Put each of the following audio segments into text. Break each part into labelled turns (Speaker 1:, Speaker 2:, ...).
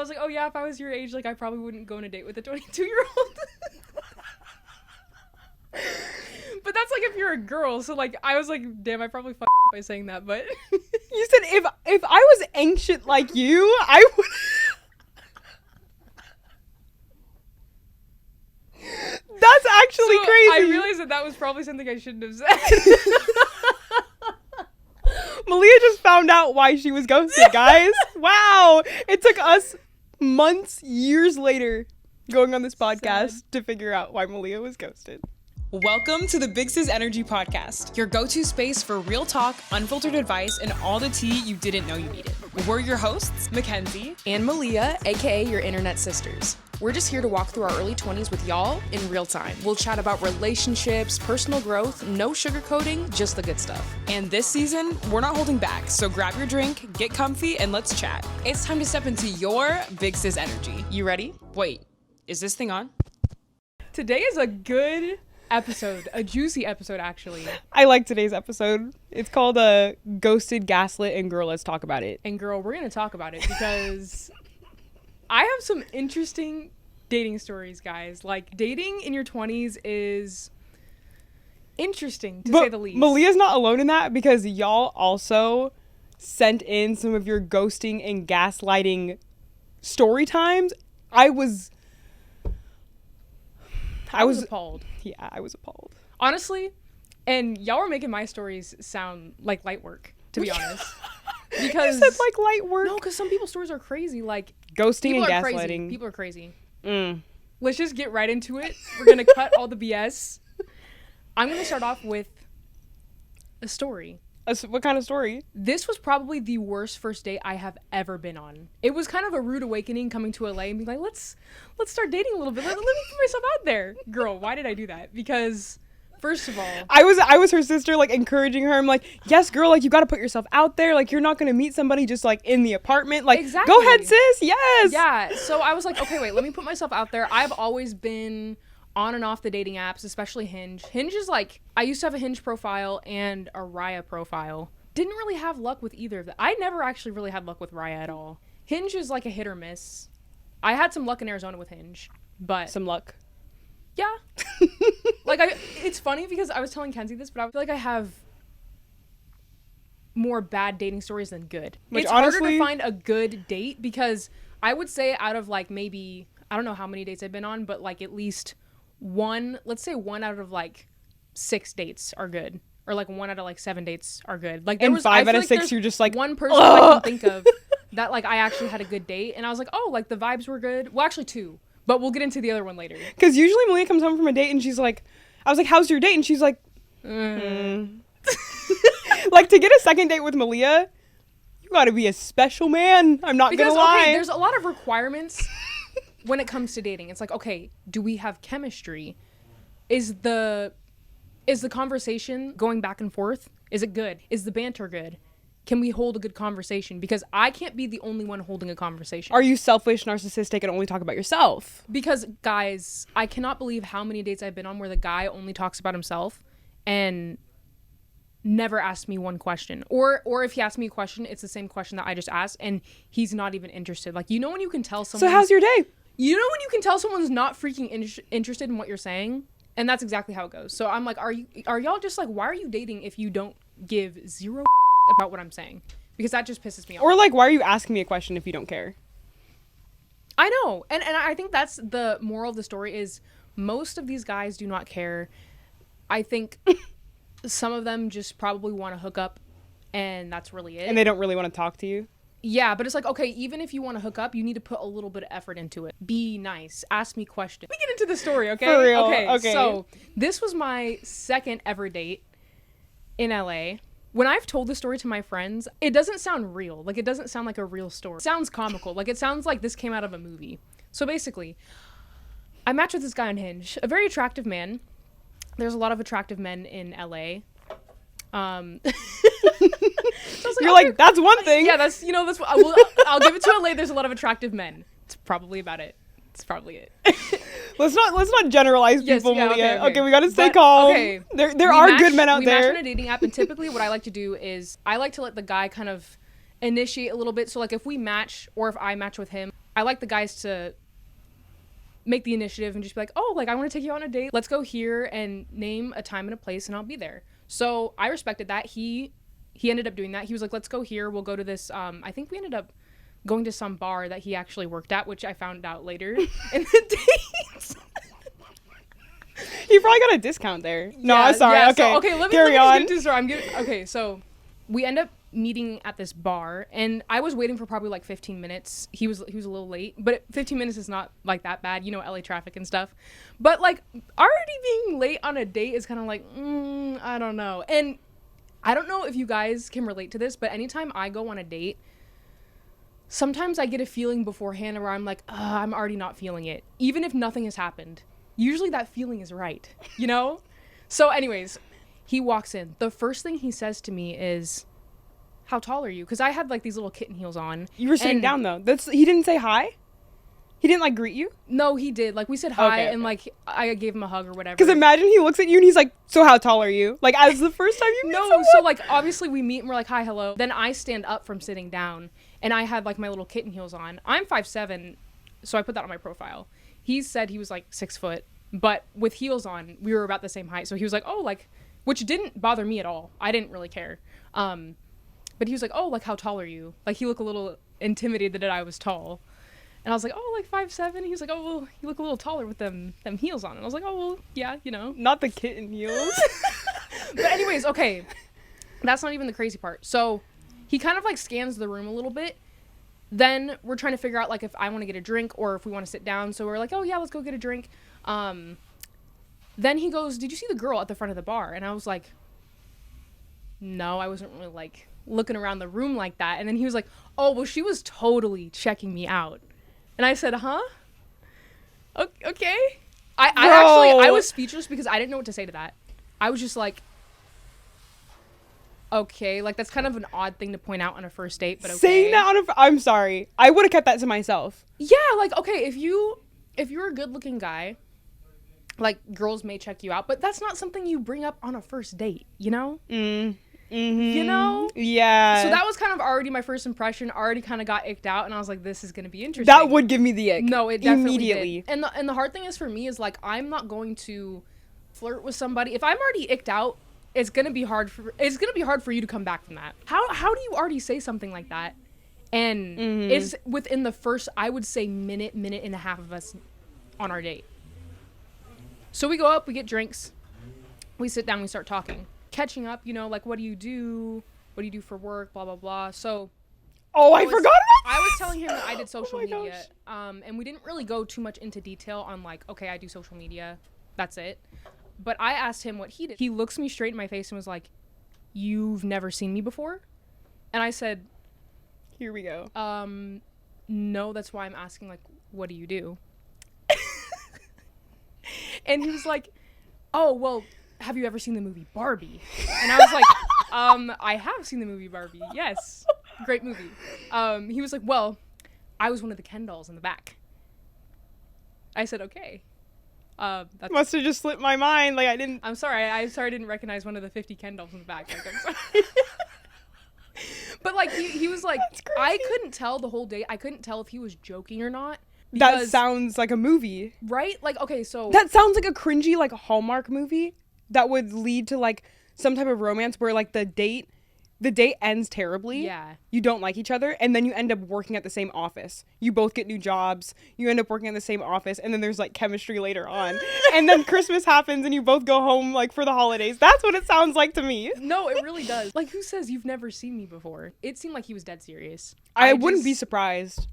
Speaker 1: I was like, oh yeah, if I was your age, like I probably wouldn't go on a date with a 22-year-old. But that's like if you're a girl. So like I was like, damn, I probably fucked up by saying that. But
Speaker 2: you said if I was ancient like you, I would. That's actually
Speaker 1: so
Speaker 2: crazy.
Speaker 1: I realized that was probably something I shouldn't have said.
Speaker 2: Malia just found out why she was ghosted, guys. Wow. It took us months, years later, going on this podcast to figure out why Malia was ghosted.
Speaker 3: Welcome to the Big Sis Energy podcast, your go-to space for real talk, unfiltered advice, and all the tea you didn't know you needed. We're your hosts, Mackenzie
Speaker 1: and Malia, aka your internet sisters. We're just here to walk through our early 20s with y'all in real time. We'll chat about relationships, personal growth, no sugarcoating, just the good stuff.
Speaker 3: And this season, we're not holding back, so grab your drink, get comfy, and let's chat. It's time to step into your Big Sis Energy. You ready? Wait, is this thing on?
Speaker 1: Today is a good episode, a juicy episode actually.
Speaker 2: I like today's episode. It's called Ghosted, Gaslit, and Girl, Let's Talk About It.
Speaker 1: And girl, we're gonna talk about it because I have some interesting dating stories, guys. Like, dating in your 20s is interesting, to say the least.
Speaker 2: Malia's not alone in that because y'all also sent in some of your ghosting and gaslighting story times. I was
Speaker 1: appalled.
Speaker 2: Yeah, I was appalled.
Speaker 1: Honestly, and y'all were making my stories sound like light work, to be honest. Because
Speaker 2: you said like light work.
Speaker 1: No, because some people's stories are crazy. Like,
Speaker 2: ghosting and gaslighting.
Speaker 1: Crazy. People are crazy.
Speaker 2: Mm.
Speaker 1: Let's just get right into it. We're going to cut all the BS. I'm going to start off with a story.
Speaker 2: What kind of story?
Speaker 1: This was probably the worst first date I have ever been on. It was kind of a rude awakening coming to LA and being like, let's start dating a little bit. Let me put myself out there. Girl, why did I do that? Because first of all,
Speaker 2: I was her sister, like encouraging her. I'm like, yes, girl, like you got to put yourself out there. Like you're not going to meet somebody just like in the apartment. Like,
Speaker 1: exactly.
Speaker 2: Go ahead, sis. Yes.
Speaker 1: Yeah. So I was like, okay, wait, let me put myself out there. I've always been on and off the dating apps, especially Hinge. Hinge is like, I used to have a Hinge profile and a Raya profile. Didn't really have luck with either of them. I never actually really had luck with Raya at all. Hinge is like a hit or miss. I had some luck in Arizona with Hinge, but
Speaker 2: some luck.
Speaker 1: Yeah. Like, it's funny because I was telling Kenzie this, but I feel like I have more bad dating stories than good.
Speaker 2: Which
Speaker 1: it's
Speaker 2: honestly,
Speaker 1: harder to find a good date because I would say out of like maybe, I don't know how many dates I've been on, but like at least let's say one out of like 6 dates are good. Or like 1 out of like 7 dates are good. Like there was
Speaker 2: 5 out of 6, you're just like
Speaker 1: one person I can think of that like I actually had a good date, and I was like, oh, like the vibes were good. Well, actually 2, but we'll get into the other one later.
Speaker 2: Because usually Malia comes home from a date and she's like, I was like, how's your date? And she's like, Like, to get a second date with Malia, you got to be a special man. I'm not gonna lie.
Speaker 1: Okay, there's a lot of requirements when it comes to dating. It's like, okay, do we have chemistry? Is the conversation going back and forth? Is it good? Is the banter good? Can we hold a good conversation? Because I can't be the only one holding a conversation.
Speaker 2: Are you selfish, narcissistic, and only talk about yourself?
Speaker 1: Because, guys, I cannot believe how many dates I've been on where the guy only talks about himself and never asked me one question. Or if he asked me a question, it's the same question that I just asked, and he's not even interested. Like, you know when you can tell someone...
Speaker 2: So how's your day?
Speaker 1: You know when you can tell someone's not freaking interested in what you're saying? And that's exactly how it goes. So I'm like, are y'all just like, why are you dating if you don't give zero about what I'm saying? Because that just pisses me off.
Speaker 2: Or like, why are you asking me a question if you don't care?
Speaker 1: I know. And I think that's the moral of the story is most of these guys do not care. I think some of them just probably want to hook up and that's really it.
Speaker 2: And they don't really want to talk to you?
Speaker 1: Yeah, but it's like, okay, even if you want to hook up, you need to put a little bit of effort into it. Be nice. Ask me questions. We get into the story, okay?
Speaker 2: For real.
Speaker 1: Okay. So this was my second ever date in LA. When I've told the story to my friends, it doesn't sound real. Like, it doesn't sound like a real story. It sounds comical. Like, it sounds like this came out of a movie. So basically, I matched with this guy on Hinge. A very attractive man. There's a lot of attractive men in LA. So
Speaker 2: you're like, that's one thing.
Speaker 1: Yeah, that's what I'll give it to LA. There's a lot of attractive men. It's probably about it. It's probably it.
Speaker 2: let's not generalize people, Malia. Okay, we gotta stay calm. Okay, there are good men out there.
Speaker 1: We match on a dating app, and typically what I like to do is I like to let the guy kind of initiate a little bit. So like if we match or if I match with him, I like the guys to make the initiative and just be like, oh, like I want to take you on a date. Let's go here and name a time and a place and I'll be there. So I respected that. He ended up doing that. He was like, let's go here. We'll go to this. I think we ended up going to some bar that he actually worked at, which I found out later in the dates.
Speaker 2: He probably got a discount there. No,
Speaker 1: Yeah,
Speaker 2: I'm sorry.
Speaker 1: yeah,
Speaker 2: Okay,
Speaker 1: so, okay, let me
Speaker 2: carry on.
Speaker 1: get to the story. Okay, so we end up meeting at this bar, and I was waiting for probably like 15 minutes. He was a little late, but 15 minutes is not like that bad, you know, LA traffic and stuff. But like already being late on a date is kind of like, I don't know. And I don't know if you guys can relate to this, but anytime I go on a date, sometimes I get a feeling beforehand where I'm like, I'm already not feeling it, even if nothing has happened. Usually that feeling is right, you know? So anyways, he walks in. The first thing he says to me is, how tall are you? Because I had like these little kitten heels on.
Speaker 2: You were sitting down though. He didn't say hi? He didn't like greet you?
Speaker 1: No, he did. Like we said hi,
Speaker 2: Okay.
Speaker 1: and like I gave him a hug or whatever.
Speaker 2: Because imagine he looks at you and he's like, so how tall are you? Like as the first time you meet
Speaker 1: No,
Speaker 2: someone?
Speaker 1: so like obviously we meet and we're like, hi, hello. Then I stand up from sitting down and I had like my little kitten heels on. I'm 5'7", so I put that on my profile. He said he was like 6 foot, but with heels on, we were about the same height. So he was like, oh, like, which didn't bother me at all. I didn't really care. But he was like, oh, like, how tall are you? Like, he looked a little intimidated that I was tall. And I was like, oh, like 5'7". He was like, oh, well, you look a little taller with them heels on. And I was like, oh, well, yeah, you know.
Speaker 2: Not the kitten heels.
Speaker 1: But anyways, okay. That's not even the crazy part. So he kind of like scans the room a little bit. Then we're trying to figure out like if I want to get a drink or if we want to sit down. So we're like, oh, yeah, let's go get a drink. Then he goes, did you see the girl at the front of the bar? And I was like, no, I wasn't really like looking around the room like that. And then he was like, oh, well, she was totally checking me out. And I said, huh? Okay. I was speechless because I didn't know what to say to that. I was just like, okay, like that's kind of an odd thing to point out on a first date, but okay.
Speaker 2: Saying that I'm sorry. I would have kept that to myself.
Speaker 1: Yeah, like okay, if you're a good-looking guy, like girls may check you out, but that's not something you bring up on a first date, you know?
Speaker 2: Mm-hmm.
Speaker 1: You know?
Speaker 2: Yeah.
Speaker 1: So that was kind of already my first impression. Already kind of got icked out, and I was like, "This is gonna be interesting."
Speaker 2: That would give me the ick.
Speaker 1: No, it definitely
Speaker 2: immediately.
Speaker 1: did. And the hard thing is for me is like I'm not going to flirt with somebody if I'm already icked out. It's gonna be hard for you to come back from that. How do you already say something like that? And it's within the first, I would say, minute and a half of us on our date. So we go up, we get drinks, we sit down, we start talking, catching up. You know, like what do you do? What do you do for work? Blah blah blah. So.
Speaker 2: Oh, I forgot about that.
Speaker 1: I was telling him that I did social
Speaker 2: my
Speaker 1: media, and we didn't really go too much into detail on like, okay, I do social media, that's it. But I asked him what he did. He looks me straight in my face and was like, "You've never seen me before?" And I said,
Speaker 2: Here we go.
Speaker 1: No, that's why I'm asking, like, what do you do? And he was like, oh, well, have you ever seen the movie Barbie? And I was like, I have seen the movie Barbie, yes. Great movie. He was like, well, I was one of the Ken dolls in the back. I said, okay. That's
Speaker 2: Must have just slipped my mind. Like I didn't.
Speaker 1: I'm sorry. I didn't recognize one of the 50 Ken dolls in the back. Like, I'm sorry. But like he was like, I couldn't tell the whole day. I couldn't tell if he was joking or not.
Speaker 2: That sounds like a movie.
Speaker 1: Right? Like, okay, so
Speaker 2: That sounds like a cringy like Hallmark movie that would lead to like some type of romance where like the date ends terribly.
Speaker 1: Yeah.
Speaker 2: You don't like each other, and then you end up working at the same office. You both get new jobs. You end up working at the same office, and then there's like chemistry later on. And then Christmas happens, and you both go home like for the holidays. That's what it sounds like to me.
Speaker 1: No, it really does. Like, who says you've never seen me before? It seemed like he was dead serious.
Speaker 2: I wouldn't be surprised.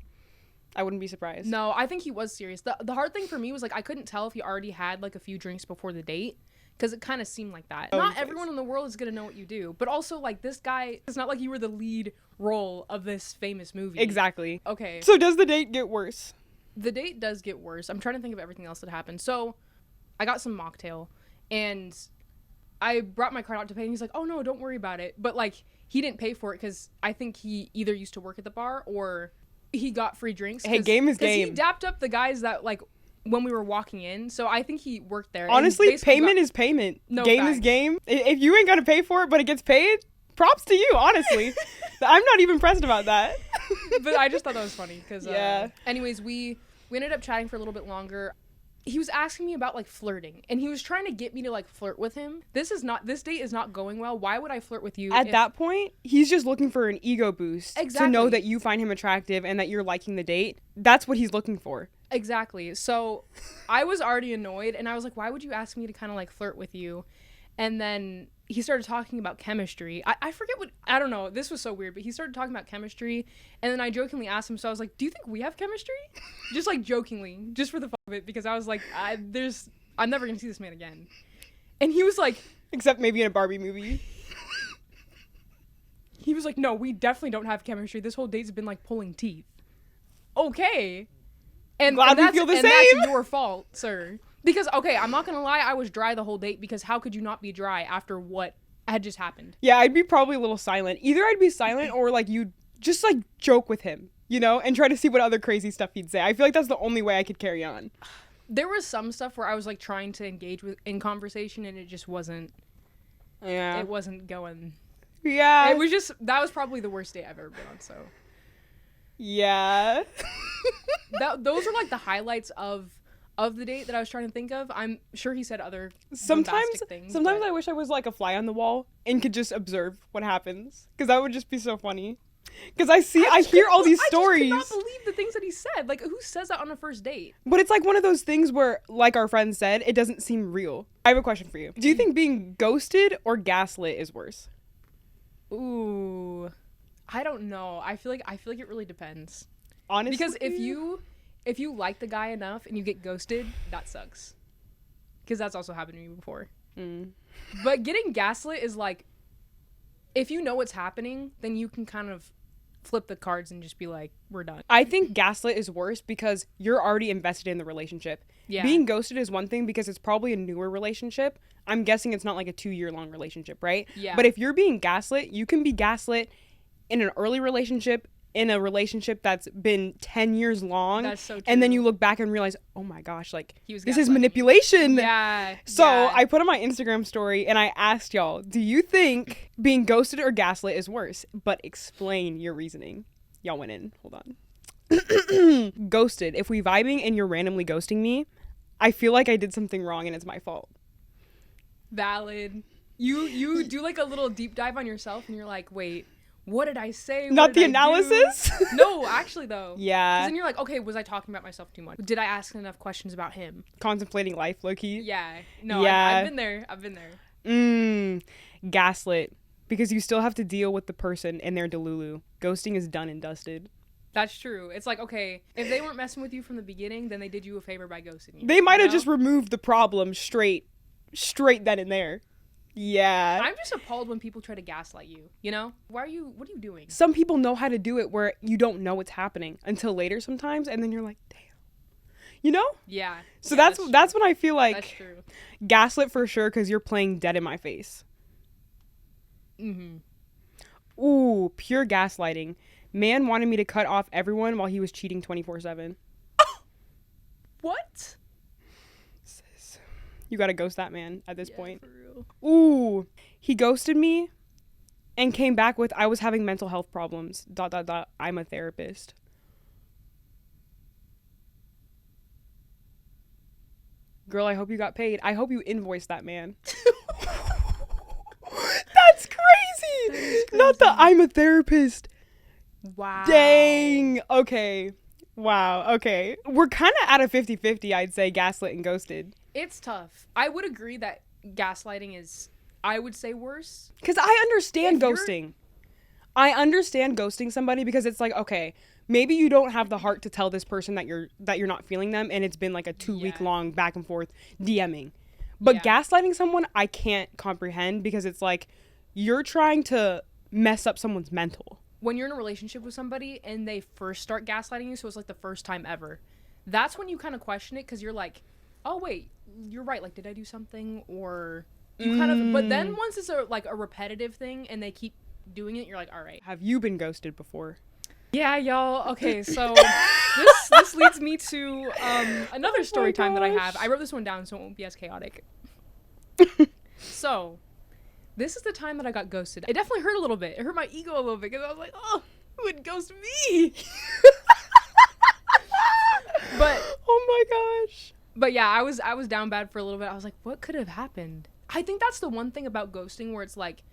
Speaker 2: I wouldn't be surprised.
Speaker 1: No, I think he was serious. The hard thing for me was like I couldn't tell if he already had like a few drinks before the date. Because it kind of seemed like that.
Speaker 2: Oh,
Speaker 1: Not
Speaker 2: nice.
Speaker 1: everyone in the world is going to know what you do. But also, like, this guy, it's not like you were the lead role of this famous movie.
Speaker 2: Exactly.
Speaker 1: Okay.
Speaker 2: So does the date get worse?
Speaker 1: The date does get worse. I'm trying to think of everything else that happened. So, I got some mocktail. And I brought my card out to pay. And he's like, oh, no, don't worry about it. But, like, he didn't pay for it because I think he either used to work at the bar or he got free drinks.
Speaker 2: Hey, game is game.
Speaker 1: Because he dapped up the guys that, like, when we were walking in, so I think he worked there.
Speaker 2: Honestly, payment is payment.
Speaker 1: No
Speaker 2: game
Speaker 1: facts.
Speaker 2: is game. If you ain't gonna pay for it, but it gets paid, props to you. Honestly, I'm not even pressed about that.
Speaker 1: But I just thought that was funny because
Speaker 2: Yeah.
Speaker 1: anyways, we ended up chatting for a little bit longer. He was asking me about like flirting, and he was trying to get me to like flirt with him. This date is not going well. Why would I flirt with you?
Speaker 2: At that point, he's just looking for an ego boost to
Speaker 1: Exactly.
Speaker 2: know that you find him attractive and that you're liking the date. That's what he's looking for.
Speaker 1: Exactly. So I was already annoyed, and I was like, why would you ask me to kind of like flirt with you? And then he started talking about chemistry. I forget I don't know. This was so weird, but he started talking about chemistry, and then I jokingly asked him, so I was like, do you think we have chemistry? Just like jokingly, just for the fun of it, because I was like, I'm never going to see this man again. And he was like,
Speaker 2: Except maybe in a Barbie movie.
Speaker 1: he was like, no, we definitely don't have chemistry. This whole date's been like pulling teeth. Okay. And
Speaker 2: Glad we
Speaker 1: that's,
Speaker 2: feel the
Speaker 1: and
Speaker 2: same.
Speaker 1: that's your fault, sir. Because, okay, I'm not going to lie, I was dry the whole date, because how could you not be dry after what had just happened?
Speaker 2: Yeah, I'd be probably a little silent. Either I'd be silent or like you just like joke with him, you know, and try to see what other crazy stuff he'd say. I feel like that's the only way I could carry on.
Speaker 1: There was some stuff where I was like trying to engage in conversation, and it just wasn't.
Speaker 2: Yeah.
Speaker 1: It wasn't going.
Speaker 2: Yeah.
Speaker 1: It was just, that was probably the worst date I've ever been on. So
Speaker 2: Yeah.
Speaker 1: those are like the highlights of the date that I was trying to think of. I'm sure he said other
Speaker 2: Sometimes
Speaker 1: bombastic things.
Speaker 2: I wish I was like a fly on the wall and could just observe what happens, because that would just be so funny. Because I hear all these stories.
Speaker 1: I just could not believe the things that he said. Like, who says that on a first date?
Speaker 2: But it's like one of those things where, like our friend said, it doesn't seem real. I have a question for you. Do you think being ghosted or gaslit is worse?
Speaker 1: Ooh, I don't know. I feel like it really depends.
Speaker 2: Honestly,
Speaker 1: Because if you like the guy enough and you get ghosted, that sucks. Because that's also happened to me before. But getting gaslit is like, if you know what's happening, then you can kind of flip the cards and just be like, we're done.
Speaker 2: I think gaslit is worse because you're already invested in the relationship.
Speaker 1: Yeah.
Speaker 2: Being ghosted is one thing because it's probably a newer relationship. I'm guessing it's not like a 2-year-long relationship, right?
Speaker 1: Yeah.
Speaker 2: But if you're being gaslit, you can be gaslit in an early relationship, in a relationship that's been 10 years long.
Speaker 1: That's so true.
Speaker 2: And then you look back and realize, oh my gosh, like,
Speaker 1: He was
Speaker 2: this is
Speaker 1: gaslighting me.
Speaker 2: manipulation.
Speaker 1: Yeah.
Speaker 2: So
Speaker 1: yeah.
Speaker 2: I put on my Instagram story and I asked y'all, do you think being ghosted or gaslit is worse? But explain your reasoning. Y'all went in. Hold on. Ghosted. If we vibing and you're randomly ghosting me, I feel like I did something wrong and it's my fault.
Speaker 1: Valid. You do like a little deep dive on yourself and you're like, wait, what did I say?
Speaker 2: Not
Speaker 1: What
Speaker 2: the
Speaker 1: did I do?
Speaker 2: analysis?
Speaker 1: No, actually though.
Speaker 2: Yeah.
Speaker 1: 'Cause then you're like, okay, was I talking about myself too much? Did I ask enough questions about him?
Speaker 2: Contemplating life, low-key.
Speaker 1: Yeah. No,
Speaker 2: Yeah.
Speaker 1: I've been there.
Speaker 2: Gaslit. Because you still have to deal with the person and their delulu. Ghosting is done and dusted.
Speaker 1: That's true. It's like, okay, if they weren't messing with you from the beginning, then they did you a favor by ghosting you.
Speaker 2: They might have
Speaker 1: know?
Speaker 2: just removed the problem straight then and there. Yeah.
Speaker 1: I'm just appalled when people try to gaslight you, you know? What are you doing?
Speaker 2: Some people know how to do it where you don't know what's happening until later sometimes, and then you're like, damn. You know?
Speaker 1: Yeah.
Speaker 2: So
Speaker 1: Yeah,
Speaker 2: that's when I feel
Speaker 1: That's
Speaker 2: like
Speaker 1: true.
Speaker 2: gaslit for sure, because you're playing dead in my face. Ooh, pure gaslighting. Man wanted me to cut off everyone while he was cheating 24/7.
Speaker 1: What?
Speaker 2: You gotta ghost that man at this point.
Speaker 1: For real.
Speaker 2: Ooh, he ghosted me and came back with, I was having mental health problems, ... I'm a therapist. Girl, I hope you got paid. I hope you invoiced that man. That's crazy. Not the I'm a therapist.
Speaker 1: Wow.
Speaker 2: Dang. Okay. Wow. Okay. We're kind of at a 50-50, I'd say, gaslit and ghosted.
Speaker 1: It's tough. I would agree that gaslighting is, I would say, worse.
Speaker 2: Because I understand
Speaker 1: If you're-
Speaker 2: ghosting. I understand ghosting somebody because it's like, okay, maybe you don't have the heart to tell this person that you're not feeling them, and it's been like a 2-week long back and forth DMing. But
Speaker 1: Yeah.
Speaker 2: gaslighting someone, I can't comprehend, because it's like you're trying to mess up someone's mental.
Speaker 1: When you're in a relationship with somebody and they first start gaslighting you, so it's like the first time ever, that's when you kind of question it, because you're like, oh wait, you're right, like, did I do something? Or you kind of, but then once it's a repetitive thing and they keep doing it, you're like, all right.
Speaker 2: Have you been ghosted before?
Speaker 1: Yeah, y'all. Okay, so this leads me to another story time that I have. I wrote this one down so it won't be as chaotic. So, this is the time that I got ghosted. It definitely hurt a little bit. It hurt my ego a little bit, because I was like, oh. would ghost me. But
Speaker 2: oh my gosh.
Speaker 1: But yeah, I was down bad for a little bit. I was like, what could have happened? I think that's the one thing about ghosting where it's like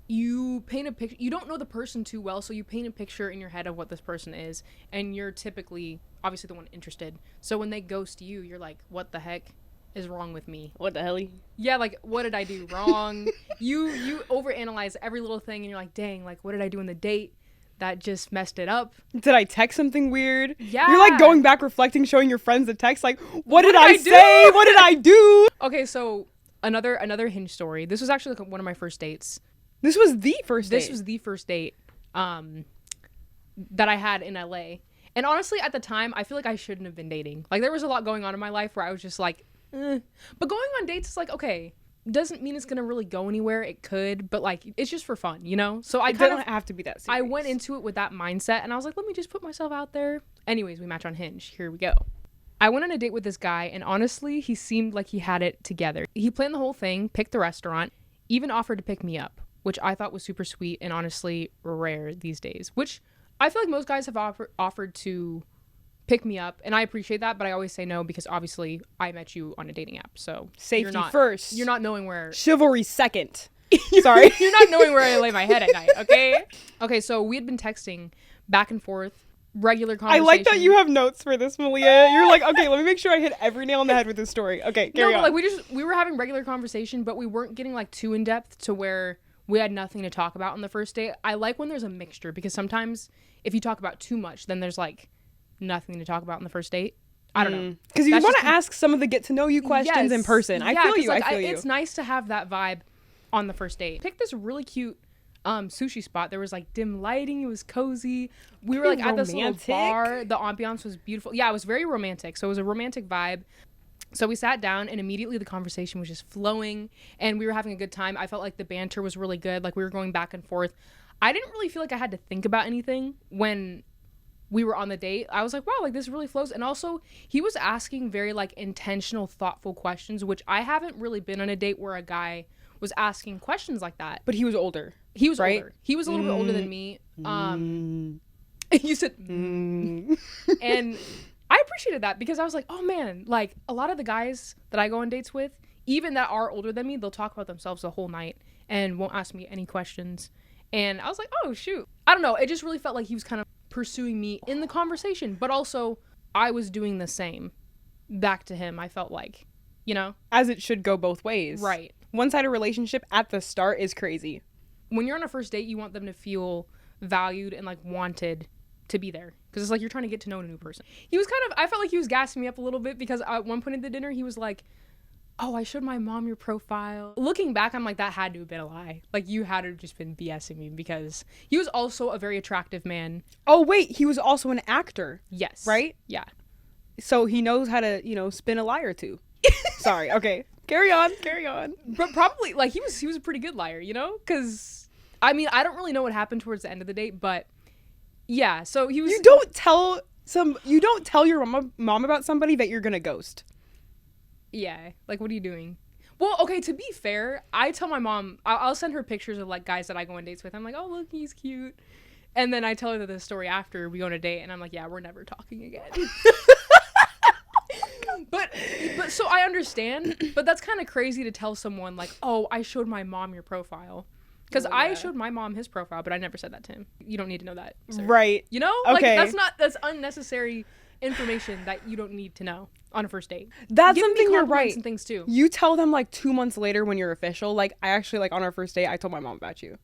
Speaker 1: you paint a picture. You don't know the person too well, so you paint a picture in your head of what this person is, and you're typically obviously the one interested. So when they ghost you, you're like, what the heck is wrong with me?
Speaker 2: What the hell?
Speaker 1: Yeah, like what did I do wrong? you overanalyze every little thing, and you're like, dang, like what did I do in the date that just messed it up?
Speaker 2: Did I text something weird?
Speaker 1: Yeah.
Speaker 2: You're like going back, reflecting, showing your friends the text, like, what did I say? What did I do?
Speaker 1: Okay, so another Hinge story. This was actually like one of my first dates.
Speaker 2: This was the first date.
Speaker 1: This was the first date that I had in LA. And honestly, at the time, I feel like I shouldn't have been dating. Like, there was a lot going on in my life where I was just like, eh. But going on dates is like, okay, doesn't mean it's going to really go anywhere. It could, but like, it's just for fun, you know? So I kind of
Speaker 2: have to be that serious.
Speaker 1: I went into it with that mindset, and I was like, let me just put myself out there. Anyways, we match on Hinge. Here we go. I went on a date with this guy, and honestly, he seemed like he had it together. He planned the whole thing, picked the restaurant, even offered to pick me up, which I thought was super sweet and honestly rare these days, which I feel like most guys have offered to pick me up, and I appreciate that, but I always say no because obviously I met you on a dating app, so
Speaker 2: safety first.
Speaker 1: You're not knowing where...
Speaker 2: Chivalry second. Sorry.
Speaker 1: You're not knowing where I lay my head at night, okay? Okay, so we had been texting back and forth, regular conversation.
Speaker 2: I like that you have notes for this, Malia. You're like, okay, let me make sure I hit every nail on the head with this story. Okay, carry on.
Speaker 1: But like we were having regular conversation, but we weren't getting like too in depth to where we had nothing to talk about on the first date. I like when there's a mixture because sometimes if you talk about too much, then there's like nothing to talk about on the first date. I don't know.
Speaker 2: Because you want to ask some of the get to know you questions in person. I feel you.
Speaker 1: Like,
Speaker 2: I feel you.
Speaker 1: It's nice to have that vibe on the first date. Pick this really cute sushi spot. There was like dim lighting. It was cozy. We were like at this little bar. The ambiance was beautiful. Yeah, it was very romantic. So it was a romantic vibe. So we sat down and immediately the conversation was just flowing and we were having a good time. I felt like the banter was really good. Like we were going back and forth. I didn't really feel like I had to think about anything when we were on the date. I was like, wow, like this really flows. And also he was asking very like intentional, thoughtful questions, which I haven't really been on a date where a guy was asking questions like that.
Speaker 2: But he was older.
Speaker 1: He was
Speaker 2: right?
Speaker 1: older. He was a little bit older than me. You said, and I appreciated that because I was like, oh man, like a lot of the guys that I go on dates with, even that are older than me, they'll talk about themselves the whole night and won't ask me any questions. And I was like, oh shoot. I don't know. It just really felt like he was kind of pursuing me in the conversation, but also I was doing the same back to him. I felt like, you know,
Speaker 2: as it should go both ways.
Speaker 1: Right.
Speaker 2: One-sided relationship at the start is crazy.
Speaker 1: When you're on a first date, you want them to feel valued and like wanted to be there because it's like you're trying to get to know a new person. He was kind of, I felt like he was gassing me up a little bit because at one point at the dinner he was like, oh, I showed my mom your profile. Looking back, I'm like, that had to have been a lie. Like you had to have just been BSing me because he was also a very attractive man.
Speaker 2: Oh wait, he was also an actor.
Speaker 1: Yes.
Speaker 2: Right?
Speaker 1: Yeah.
Speaker 2: So he knows how to, you know, spin a lie or two. Sorry. Okay. Carry on.
Speaker 1: But probably like he was a pretty good liar, you know? Because I mean, I don't really know what happened towards the end of the date, but yeah. So he was.
Speaker 2: You don't tell your mom about somebody that you're gonna ghost.
Speaker 1: Yeah. Like, what are you doing? Well, okay. To be fair, I tell my mom. I'll send her pictures of like guys that I go on dates with. I'm like, oh look, he's cute. And then I tell her the story after we go on a date, and I'm like, yeah, we're never talking again. But so I understand, but that's kind of crazy to tell someone like, oh, I showed my mom your profile. Because I showed my mom his profile, but I never said that to him. You don't need to know that, sir.
Speaker 2: Right.
Speaker 1: You know?
Speaker 2: Okay.
Speaker 1: Like, that's unnecessary information that you don't need to know on a first date.
Speaker 2: That's something you're right.
Speaker 1: And things too.
Speaker 2: You tell them like 2 months later when you're official. Like, I actually, like, on our first date, I told my mom about you.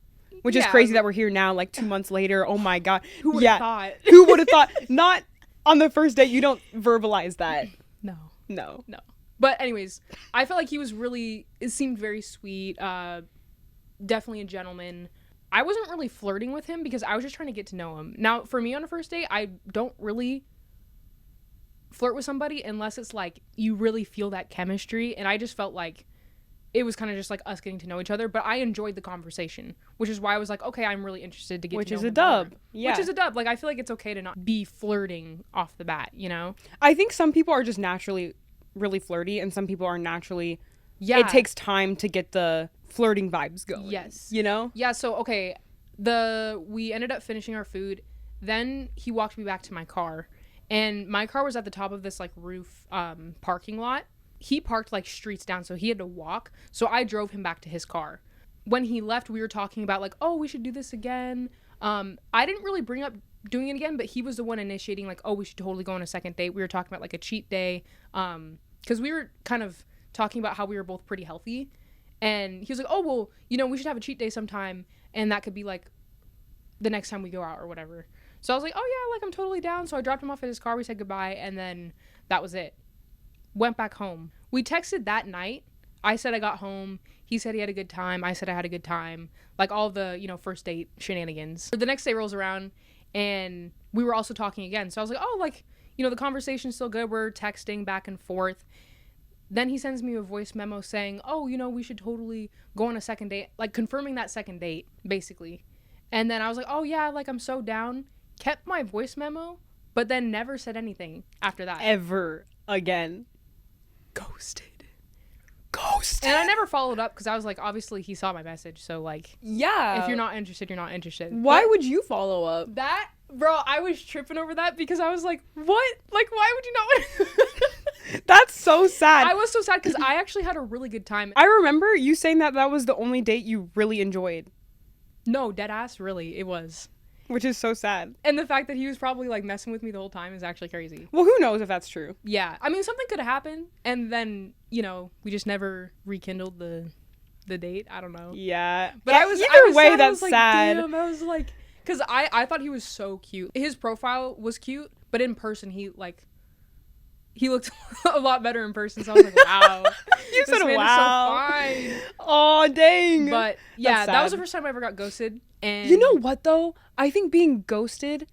Speaker 2: Which is crazy that we're here now, like 2 months later. Oh my God.
Speaker 1: Who would have thought?
Speaker 2: Who would have thought? Not on the first date. You don't verbalize that. No.
Speaker 1: But anyways, I felt like it seemed very sweet. Definitely a gentleman. I wasn't really flirting with him because I was just trying to get to know him. Now, for me on a first date, I don't really flirt with somebody unless it's like you really feel that chemistry. And I just felt like it was kind of just like us getting to know each other. But I enjoyed the conversation, which is why I was like, okay, I'm really interested to get to know him.
Speaker 2: Which is a dub. Yeah.
Speaker 1: Which is a dub. Like, I feel like it's okay to not be flirting off the bat, you know?
Speaker 2: I think some people are just naturally really flirty and some people are naturally... Yeah. It takes time to get the flirting vibes going.
Speaker 1: Yes.
Speaker 2: You know?
Speaker 1: Yeah, so, okay, we ended up finishing our food. Then he walked me back to my car, and my car was at the top of this like roof parking lot. He parked like streets down, so he had to walk. So I drove him back to his car. When he left, we were talking about like, oh, we should do this again. I didn't really bring up doing it again, but he was the one initiating like, oh, we should totally go on a second date. We were talking about like a cheat day, because we were kind of talking about how we were both pretty healthy. And he was like, oh, well, you know, we should have a cheat day sometime, and that could be like the next time we go out or whatever. So I was like, oh yeah, like I'm totally down. So I dropped him off at his car. We said goodbye, and then that was it. Went back home. We texted that night. I said I got home. He said he had a good time. I said I had a good time. Like all the, you know, first date shenanigans. The next day rolls around, and we were also talking again. So I was like, oh, like, you know, the conversation's still good. We're texting back and forth. Then he sends me a voice memo saying, oh, you know, we should totally go on a second date. Like confirming that second date, basically. And then I was like, oh yeah, like I'm so down. Kept my voice memo, but then never said anything after that.
Speaker 2: Ever again. Ghosted.
Speaker 1: And I never followed up because I was like, obviously he saw my message. So like,
Speaker 2: yeah.
Speaker 1: if you're not interested, you're not interested.
Speaker 2: Why would you follow up?
Speaker 1: That, bro, I was tripping over that because I was like, what? Like, why would you not?
Speaker 2: That's so sad.
Speaker 1: I was so sad because I actually had a really good time.
Speaker 2: I remember you saying that was the only date you really enjoyed.
Speaker 1: No, dead ass, really, it was.
Speaker 2: Which is so sad.
Speaker 1: And the fact that he was probably like messing with me the whole time is actually crazy.
Speaker 2: Well, who knows if that's true?
Speaker 1: Yeah. I mean, something could have happened, and then, you know, we just never rekindled the date. I don't know.
Speaker 2: Yeah.
Speaker 1: But
Speaker 2: either way, sad. That's sad.
Speaker 1: Damn, I was like, because I thought he was so cute. His profile was cute, but in person, he looked a lot better in person. So I was like, wow.
Speaker 2: You
Speaker 1: this
Speaker 2: said
Speaker 1: man
Speaker 2: wow.
Speaker 1: is so fine.
Speaker 2: Oh, dang.
Speaker 1: But yeah, that was the first time I ever got ghosted. And
Speaker 2: you know what, though? I think being ghosted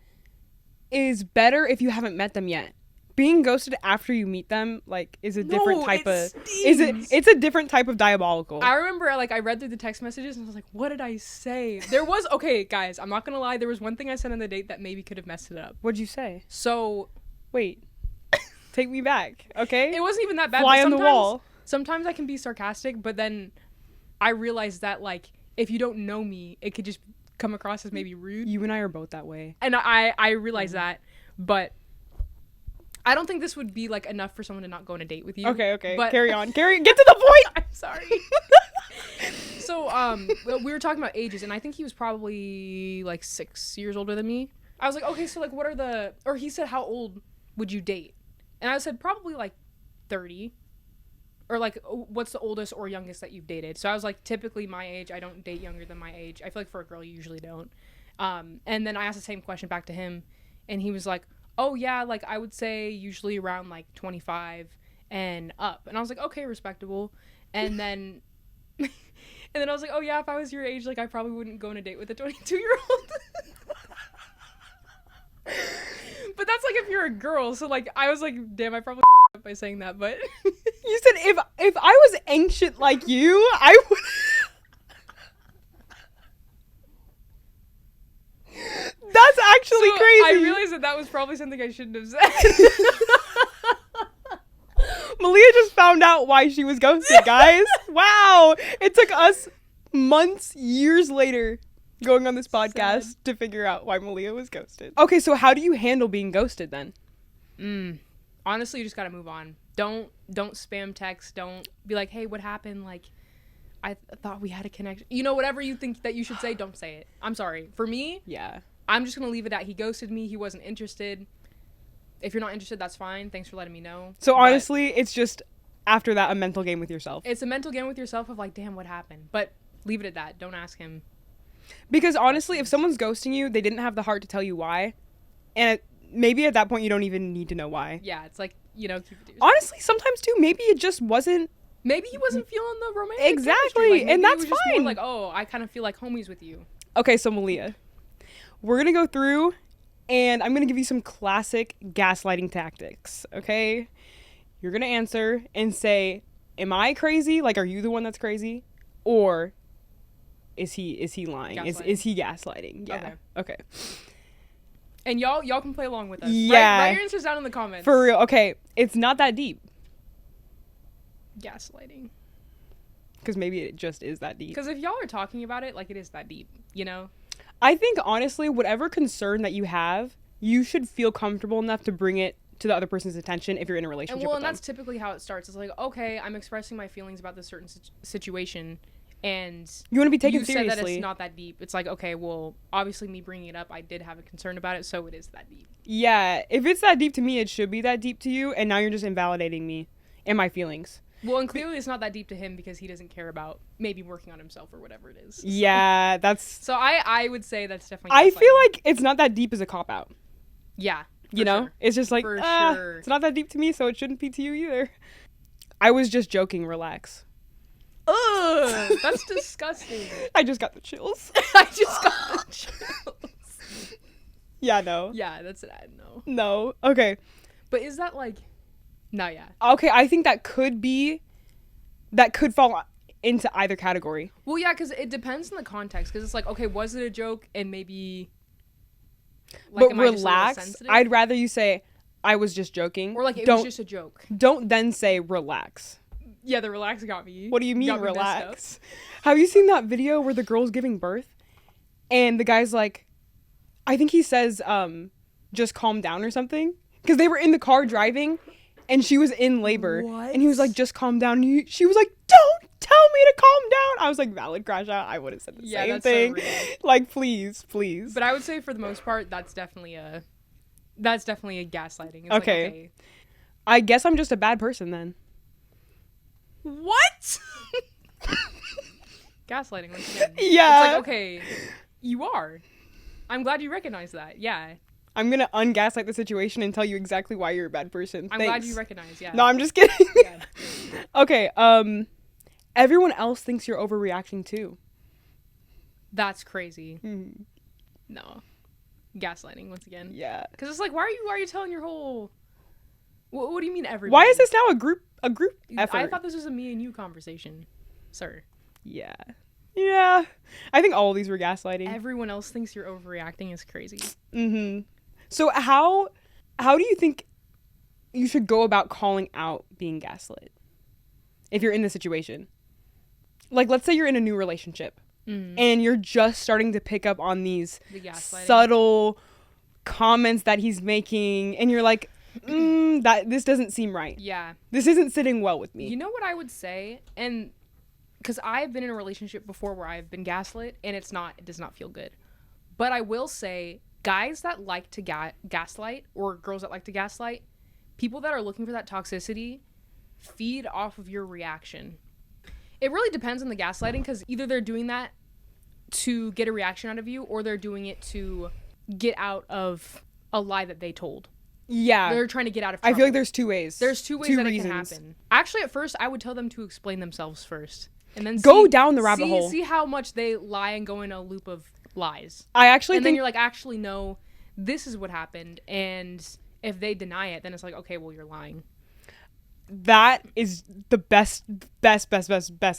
Speaker 2: is better if you haven't met them yet. Being ghosted after you meet them, like, is a different type of... It's a different type of diabolical.
Speaker 1: I remember, like, I read through the text messages and I was like, what did I say? There was... Okay, guys, I'm not gonna lie. There was one thing I said on the date that maybe could have messed it up.
Speaker 2: What'd you say?
Speaker 1: So...
Speaker 2: Wait. Take me back, okay?
Speaker 1: It wasn't even that bad.
Speaker 2: Fly on the wall.
Speaker 1: Sometimes I can be sarcastic, but then I realized that, like, if you don't know me, it could just come across as maybe rude.
Speaker 2: You and I are both that way.
Speaker 1: And I realized that, but I don't think this would be, like, enough for someone to not go on a date with you.
Speaker 2: Okay.
Speaker 1: But
Speaker 2: Carry on. Get to the point!
Speaker 1: I'm sorry. So, we were talking about ages, and I think he was probably, like, 6 years older than me. I was like, okay, so, like, or he said, how old would you date? And I said, probably, like, 30. Or, like, what's the oldest or youngest that you've dated? So I was like, typically my age. I don't date younger than my age. I feel like for a girl, you usually don't. And then I asked the same question back to him. And he was like, oh, yeah, like, I would say usually around, like, 25 and up. And I was like, okay, respectable. And then... and then I was like, oh, yeah, if I was your age, like, I probably wouldn't go on a date with a 22-year-old. But that's, like, if you're a girl. So, like, I was like, damn, I probably up by saying that, but...
Speaker 2: You said if I was ancient like you, I would... That's actually
Speaker 1: so
Speaker 2: crazy.
Speaker 1: I realized that was probably something I shouldn't have said.
Speaker 2: Malia just found out why she was ghosted, guys. Wow. It took us months, years later, going on this podcast to figure out why Malia was ghosted. Okay, so how do you handle being ghosted then?
Speaker 1: Honestly, you just gotta move on. Don't spam text. Don't be like, hey, what happened? Like, I thought we had a connection. You know, whatever you think that you should say, don't say it. I'm sorry. For me,
Speaker 2: yeah,
Speaker 1: I'm just gonna leave it at he ghosted me. He wasn't interested. If you're not interested, that's fine. Thanks for letting me know.
Speaker 2: So honestly, it's just after that a mental game with yourself.
Speaker 1: It's a mental game with yourself of like, damn, what happened? But leave it at that. Don't ask him.
Speaker 2: Because honestly, if someone's ghosting you, they didn't have the heart to tell you why, and maybe at that point you don't even need to know why.
Speaker 1: Yeah, it's like, you know, keep it to yourself.
Speaker 2: Honestly, sometimes too, maybe it just wasn't.
Speaker 1: Maybe he wasn't feeling the romantic
Speaker 2: exactly,
Speaker 1: like,
Speaker 2: and that's
Speaker 1: just
Speaker 2: fine.
Speaker 1: More like, oh, I kind of feel like homies with you.
Speaker 2: Okay, so Malia, we're gonna go through, and I'm gonna give you some classic gaslighting tactics. Okay, you're gonna answer and say, "Am I crazy? Like, are you the one that's crazy, or is he lying? Is he gaslighting?" Yeah. Okay.
Speaker 1: And y'all can play along with us.
Speaker 2: Yeah.
Speaker 1: Write your answers down in the comments.
Speaker 2: For real. Okay, it's not that deep.
Speaker 1: Gaslighting.
Speaker 2: Because maybe it just is that deep.
Speaker 1: Because if y'all are talking about it, like, it is that deep, you know?
Speaker 2: I think, honestly, whatever concern that you have, you should feel comfortable enough to bring it to the other person's attention if you're in a relationship with
Speaker 1: and
Speaker 2: them.
Speaker 1: that's typically how it starts. It's like, okay, I'm expressing my feelings about this certain situation, and
Speaker 2: You want to be taken
Speaker 1: you
Speaker 2: seriously.
Speaker 1: said that it's not that deep. It's like, okay, well, obviously me bringing it up, I did have a concern about it, so it is that deep.
Speaker 2: Yeah, if it's that deep to me, it should be that deep to you, and now you're just invalidating me and my feelings.
Speaker 1: Well, and clearly it's not that deep to him because he doesn't care about maybe working on himself or whatever it is.
Speaker 2: Yeah, that's...
Speaker 1: So I would say that's definitely...
Speaker 2: I feel
Speaker 1: gaslighting.
Speaker 2: like it's not that deep as a cop-out.
Speaker 1: Yeah.
Speaker 2: You know?
Speaker 1: Sure.
Speaker 2: It's just like,
Speaker 1: For sure.
Speaker 2: it's not that deep to me, so it shouldn't be to you either. I was just joking, relax.
Speaker 1: Ugh, that's disgusting.
Speaker 2: I just got the chills.
Speaker 1: I just got the chills.
Speaker 2: Yeah, no.
Speaker 1: Yeah, that's it. No.
Speaker 2: No. Okay.
Speaker 1: But is that like... No, yeah.
Speaker 2: Okay, I think that could fall into either category.
Speaker 1: Well, yeah, because it depends on the context. Because it's like, okay, was it a joke? And maybe... Like,
Speaker 2: But
Speaker 1: am I just a little
Speaker 2: relax.
Speaker 1: sensitive?
Speaker 2: I'd rather you say, I was just joking.
Speaker 1: Or like, it
Speaker 2: don't,
Speaker 1: was just a joke.
Speaker 2: Don't then say, relax.
Speaker 1: Yeah, the relax got me.
Speaker 2: What do you mean,
Speaker 1: Got me messed up.
Speaker 2: relax? Have you seen that video where the girl's giving birth? And the guy's like, I think he says, just calm down or something. Because they were in the car driving, and she was in labor.
Speaker 1: What?
Speaker 2: And he was like, just calm down. And she was like, don't tell me to calm down. I was like, valid, crash out. I would have said the
Speaker 1: Yeah,
Speaker 2: same
Speaker 1: that's so
Speaker 2: thing.
Speaker 1: real.
Speaker 2: Like, please.
Speaker 1: But I would say for the most part, that's definitely a gaslighting. It's
Speaker 2: Okay.
Speaker 1: Like, okay.
Speaker 2: I guess I'm just a bad person then.
Speaker 1: What? Gaslighting once again.
Speaker 2: Yeah.
Speaker 1: It's like, okay, you are. I'm glad you recognize that. Yeah.
Speaker 2: I'm going to ungaslight the situation and tell you exactly why you're a bad person.
Speaker 1: I'm
Speaker 2: Thanks.
Speaker 1: glad you recognize, yeah.
Speaker 2: No, I'm just kidding.
Speaker 1: Yeah.
Speaker 2: Okay, everyone else thinks you're overreacting too.
Speaker 1: That's crazy.
Speaker 2: Mhm.
Speaker 1: No. Gaslighting once again.
Speaker 2: Yeah.
Speaker 1: Because it's like, why are you telling your whole... What do you mean everybody?
Speaker 2: Why is this now a group effort?
Speaker 1: I thought this was a me and you conversation, sir.
Speaker 2: Yeah. Yeah. I think all of these were gaslighting.
Speaker 1: Everyone else thinks you're overreacting is crazy.
Speaker 2: Mm-hmm. So how do you think you should go about calling out being gaslit if you're in this situation? Like, let's say you're in a new relationship and you're just starting to pick up on these
Speaker 1: The gaslighting.
Speaker 2: subtle comments that he's making, and you're like, that this doesn't seem right.
Speaker 1: Yeah.
Speaker 2: This isn't sitting well with me.
Speaker 1: You know what I would say? And because I've been in a relationship before where I've been gaslit, and it does not feel good. But I will say, guys that like to gaslight, or girls that like to gaslight, people that are looking for that toxicity, feed off of your reaction. It really depends on the gaslighting, because either they're doing that to get a reaction out of you, or they're doing it to get out of a lie that they told.
Speaker 2: Yeah.
Speaker 1: They're trying to get out of
Speaker 2: I
Speaker 1: trouble.
Speaker 2: feel like there's two ways.
Speaker 1: There's two ways that
Speaker 2: reasons.
Speaker 1: it can happen. Actually, at first, I would tell them to explain themselves first. And then
Speaker 2: Go down the rabbit hole.
Speaker 1: See how much they lie and go in a loop of lies.
Speaker 2: I actually
Speaker 1: And then
Speaker 2: think
Speaker 1: you're like, actually, no, this is what happened. And if they deny it, then it's like, okay, well, you're lying.
Speaker 2: that is the best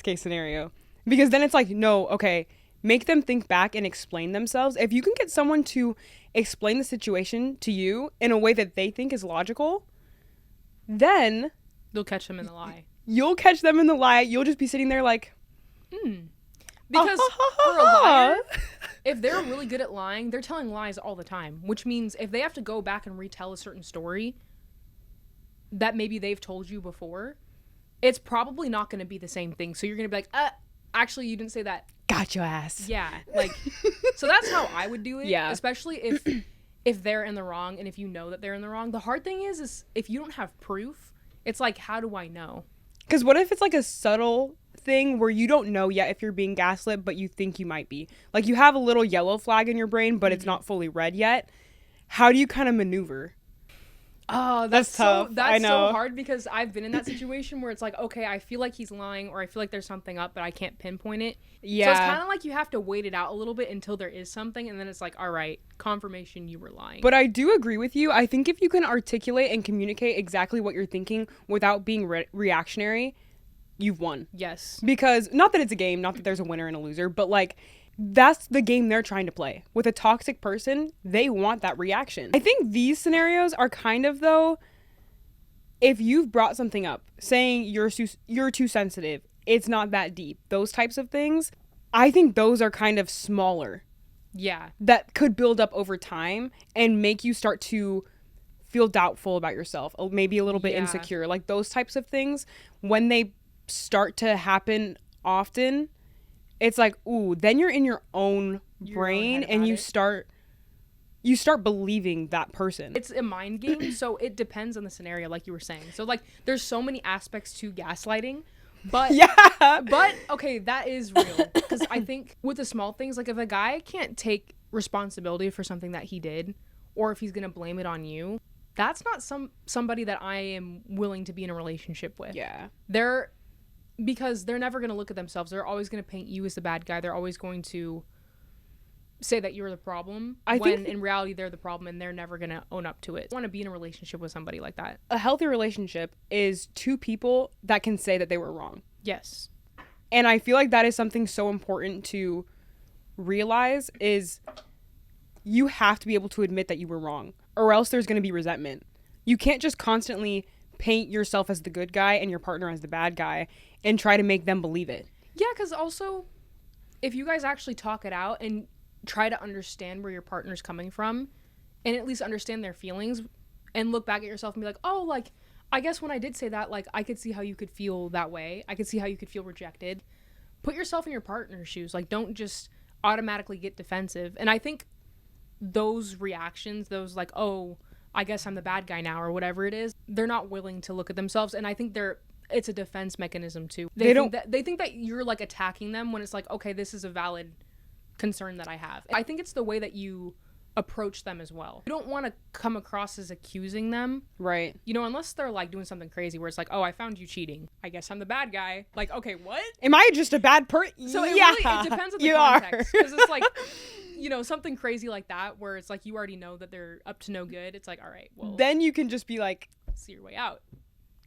Speaker 2: case scenario. Because then it's like, no, okay, make them think back and explain themselves. If you can get someone to explain the situation to you in a way that they think is logical, then
Speaker 1: They'll catch them in the lie.
Speaker 2: you'll catch them in the lie. You'll just be sitting there like,
Speaker 1: Because for a liar, if they're really good at lying, they're telling lies all the time. Which means if they have to go back and retell a certain story that maybe they've told you before, it's probably not going to be the same thing. So you're going to be like, actually, you didn't say that.
Speaker 2: got your ass.
Speaker 1: Yeah, like, so that's how I would do it.
Speaker 2: Yeah.
Speaker 1: Especially if they're in the wrong and if you know that they're in the wrong. The hard thing is if you don't have proof, it's like, how do I know?
Speaker 2: Because what if it's like a subtle thing where you don't know yet if you're being gaslit, but you think you might be? Like, you have a little yellow flag in your brain, but it's not fully red yet. How do you kind of maneuver?
Speaker 1: Oh,
Speaker 2: That's tough.
Speaker 1: That's
Speaker 2: I know.
Speaker 1: so hard because I've been in that situation where it's like, okay, I feel like he's lying or I feel like there's something up, but I can't pinpoint it.
Speaker 2: Yeah.
Speaker 1: So it's kind of like you have to wait it out a little bit until there is something, and then it's like, all right, confirmation you were lying.
Speaker 2: But I do agree with you. I think if you can articulate and communicate exactly what you're thinking without being reactionary, you've won.
Speaker 1: Yes.
Speaker 2: Because, not that it's a game, not that there's a winner and a loser, but like, that's the game they're trying to play. With a toxic person, they want that reaction. I think these scenarios are kind of, though, if you've brought something up, saying you're too sensitive, it's not that deep, those types of things, I think those are kind of smaller
Speaker 1: Yeah.
Speaker 2: that could build up over time and make you start to feel doubtful about yourself, maybe a little bit
Speaker 1: Yeah.
Speaker 2: insecure. Like those types of things, when they start to happen often, it's like, ooh, then you're in your own brain and you start believing that person.
Speaker 1: It's a mind game, so it depends on the scenario, like you were saying. So like there's so many aspects to gaslighting, but but okay, that is real, because I think with the small things, like if a guy can't take responsibility for something that he did, or if he's gonna blame it on you, that's not somebody that I am willing to be in a relationship with.
Speaker 2: Yeah.
Speaker 1: Because they're never gonna look at themselves. They're always gonna paint you as the bad guy. They're always going to say that you're the problem, when in reality they're the problem, and they're never gonna own up to it. I want to be in a relationship with somebody like that.
Speaker 2: A healthy relationship is two people that can say that they were wrong.
Speaker 1: Yes.
Speaker 2: And I feel like that is something so important to realize, is you have to be able to admit that you were wrong, or else there's going to be resentment. You can't just constantly paint yourself as the good guy and your partner as the bad guy and try to make them believe it.
Speaker 1: Yeah, because also, if you guys actually talk it out and try to understand where your partner's coming from, and at least understand their feelings, and look back at yourself and be like, oh, like, I guess when I did say that, like, I could see how you could feel that way. I could see how you could feel rejected. Put yourself in your partner's shoes. Like, don't just automatically get defensive. And I think those reactions, those like, oh, I guess I'm the bad guy now, or whatever it is, they're not willing to look at themselves. And I think it's a defense mechanism too. They think that you're like attacking them, when it's like, okay, this is a valid concern that I have. I think it's the way that you approach them as well. You don't want to come across as accusing them.
Speaker 2: Right.
Speaker 1: You know, unless they're like doing something crazy where it's like, oh, I found you cheating, I guess I'm the bad guy. Like, okay, what?
Speaker 2: Am I just a bad person?
Speaker 1: So it depends on the context. Because it's like, you know, something crazy like that where it's like you already know that they're up to no good. It's like, all right, well,
Speaker 2: then you can just be like,
Speaker 1: see your way out.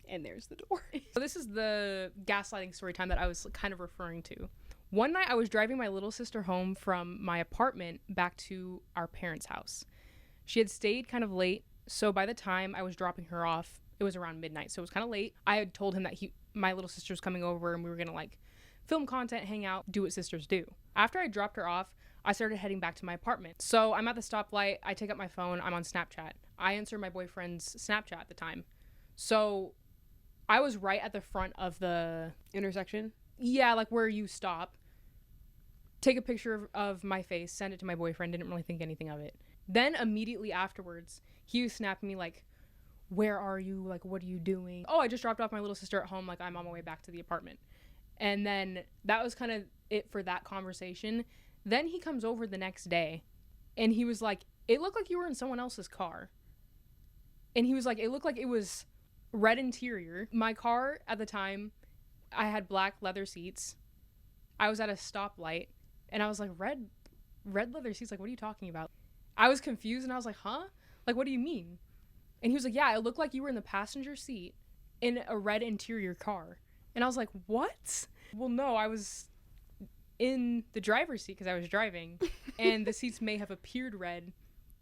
Speaker 2: And there's the door.
Speaker 1: So this is the gaslighting story time that I was kind of referring to. One night I was driving my little sister home from my apartment back to our parents' house. She had stayed kind of late, so by the time I was dropping her off, it was around midnight, so it was kind of late. I had told him that my little sister was coming over and we were gonna like film content, hang out, do what sisters do. After I dropped her off, I started heading back to my apartment. So I'm at the stoplight, I take up my phone, I'm on Snapchat. I answer my boyfriend's Snapchat at the time. So I was right at the front of the
Speaker 2: intersection.
Speaker 1: Yeah, like where you stop. Take a picture of my face, send it to my boyfriend, didn't really think anything of it. Then immediately afterwards, he was snapping me like, where are you? Like, what are you doing? Oh, I just dropped off my little sister at home. Like, I'm on my way back to the apartment. And then that was kind of it for that conversation. Then he comes over the next day and he was like, it looked like you were in someone else's car. And he was like, it looked like it was red interior. My car at the time, I had black leather seats. I was at a stoplight and I was like, red leather seats? Like, what are you talking about? I was confused and I was like, huh? Like, what do you mean? And he was like, yeah, it looked like you were in the passenger seat in a red interior car. And I was like, what? Well, no, I was in the driver's seat because I was driving. And the seats may have appeared red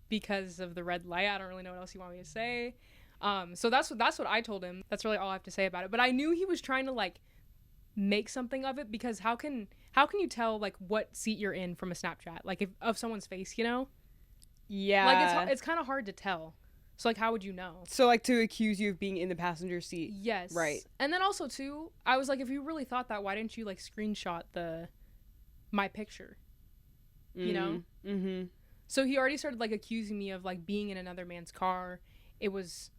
Speaker 1: because of the red light. I don't really know what else you want me to say. So that's what I told him. That's really all I have to say about it. But I knew he was trying to like make something of it, because how can you tell like what seat you're in from a Snapchat, like if of someone's face, you know?
Speaker 2: Yeah.
Speaker 1: Like it's kind of hard to tell. So like how would you know?
Speaker 2: So like to accuse you of being in the passenger seat.
Speaker 1: Yes.
Speaker 2: Right. And
Speaker 1: then also too, I was like, if you really thought that, why didn't you like screenshot my picture? You know?
Speaker 2: Mm-hmm.
Speaker 1: So he already started like accusing me of like being in another man's car. It was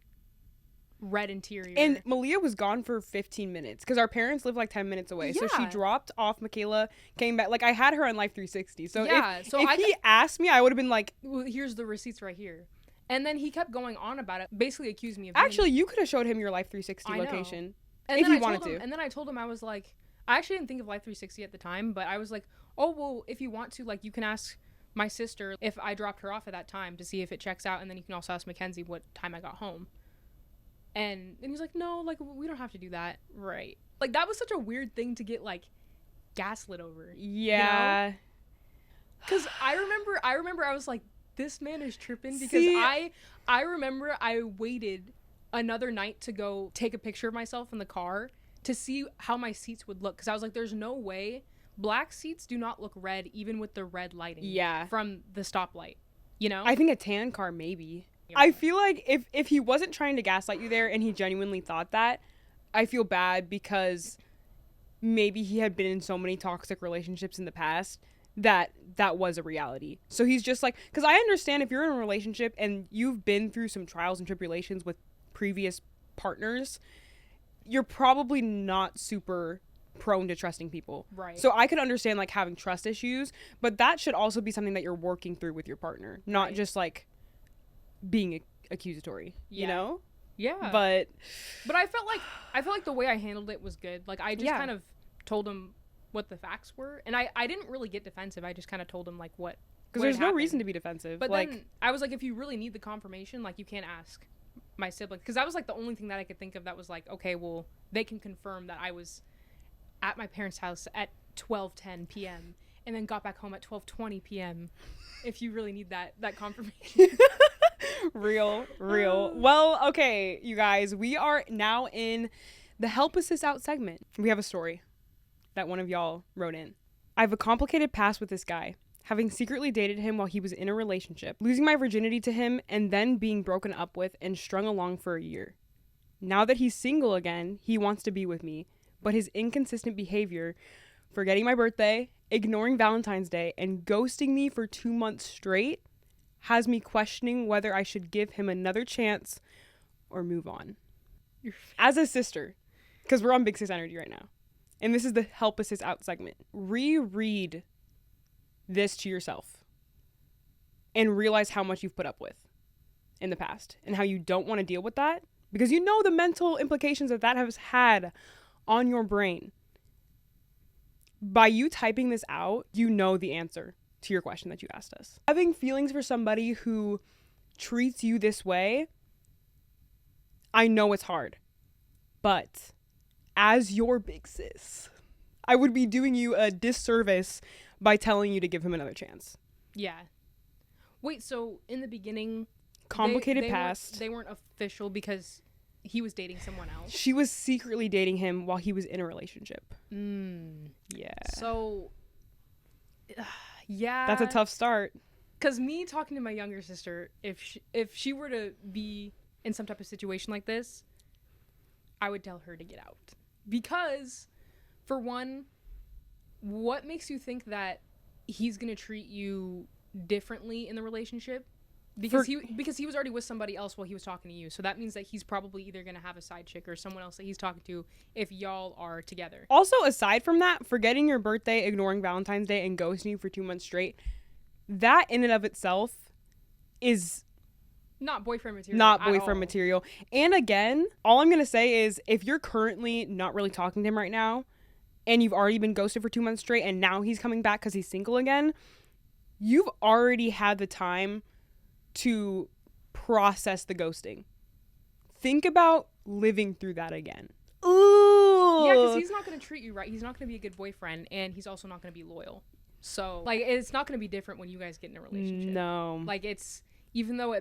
Speaker 1: red interior.
Speaker 2: And Malia was gone for 15 minutes because our parents live like 10 minutes away.
Speaker 1: Yeah.
Speaker 2: So she dropped off Michaela, came back. Like I had her on Life 360. So
Speaker 1: yeah,
Speaker 2: if he asked me, I would have been like,
Speaker 1: well, here's the receipts right here. And then he kept going on about it, basically accused me of
Speaker 2: actually, you could have showed him your Life 360 location if you wanted to.
Speaker 1: And then I told him, I was like, I actually didn't think of Life 360 at the time, but I was like, oh, well, if you want to, like, you can ask my sister if I dropped her off at that time to see if it checks out, and then you can also ask Mackenzie what time I got home. And he was like, no, like, we don't have to do that. Right. Like, that was such a weird thing to get, like, gaslit over.
Speaker 2: Yeah.
Speaker 1: Because you know? I remember I was like, this man is tripping, because I remember I waited another night to go take a picture of myself in the car to see how my seats would look, because I was like, there's no way black seats do not look red even with the red lighting.
Speaker 2: Yeah.
Speaker 1: From the stoplight, you know?
Speaker 2: I think a tan car, maybe. I feel like if he wasn't trying to gaslight you there and he genuinely thought that, I feel bad because maybe he had been in so many toxic relationships in the past that was a reality. So he's just like, because I understand if you're in a relationship and you've been through some trials and tribulations with previous partners, you're probably not super prone to trusting people.
Speaker 1: Right.
Speaker 2: So I could understand like having trust issues, but that should also be something that you're working through with your partner, not just like being accusatory, you know?
Speaker 1: Yeah.
Speaker 2: But
Speaker 1: I felt like the way I handled it was good. Like I just kind of told him what the facts were, and I didn't really get defensive. I just kind of told him like what,
Speaker 2: because there's no reason to be defensive.
Speaker 1: But
Speaker 2: like,
Speaker 1: then I was like, if you really need the confirmation, like you can't ask my sibling, because that was like the only thing that I could think of that was like, okay, well, they can confirm that I was at my parents' house at 12:10 p.m. and then got back home at 12:20 p.m. if you really need that confirmation.
Speaker 2: real. Well, okay, you guys, we are now in the Help Us This Out segment. We have a story that one of y'all wrote in. I have a complicated past with this guy, having secretly dated him while he was in a relationship, losing my virginity to him, and then being broken up with and strung along for a year. Now that he's single again, he wants to be with me, but his inconsistent behavior, forgetting my birthday, ignoring Valentine's Day, and ghosting me for 2 months straight has me questioning whether I should give him another chance or move on. As a sister, because we're on Big Sis Energy right now, and this is the Help Us This Out segment, reread this to yourself and realize how much you've put up with in the past and how you don't want to deal with that, because you know the mental implications that has had on your brain. By you typing this out, you know the answer to your question that you asked us. Having feelings for somebody who treats you this way, I know it's hard, but as your big sis, I would be doing you a disservice by telling you to give him another chance.
Speaker 1: Yeah. Wait, so in the beginning,
Speaker 2: complicated past.
Speaker 1: They weren't official because he was dating someone else?
Speaker 2: She was secretly dating him while he was in a relationship. Yeah.
Speaker 1: So, yeah.
Speaker 2: That's a tough start.
Speaker 1: Because me talking to my younger sister, if she were to be in some type of situation like this, I would tell her to get out. Because, for one, what makes you think that he's going to treat you differently in the relationship? Because he was already with somebody else while he was talking to you. So that means that he's probably either going to have a side chick or someone else that he's talking to if y'all are together.
Speaker 2: Also, aside from that, forgetting your birthday, ignoring Valentine's Day, and ghosting you for 2 months straight, that in and of itself is
Speaker 1: not boyfriend material.
Speaker 2: Not boyfriend material. And again, all I'm going to say is if you're currently not really talking to him right now and you've already been ghosted for 2 months straight and now he's coming back because he's single again, you've already had the time to process the ghosting. Think about living through that again. Ooh.
Speaker 1: Yeah, because he's not going to treat you right. He's not going to be a good boyfriend, and he's also not going to be loyal. So, like, it's not going to be different when you guys get in a relationship.
Speaker 2: No.
Speaker 1: Like, it's, even though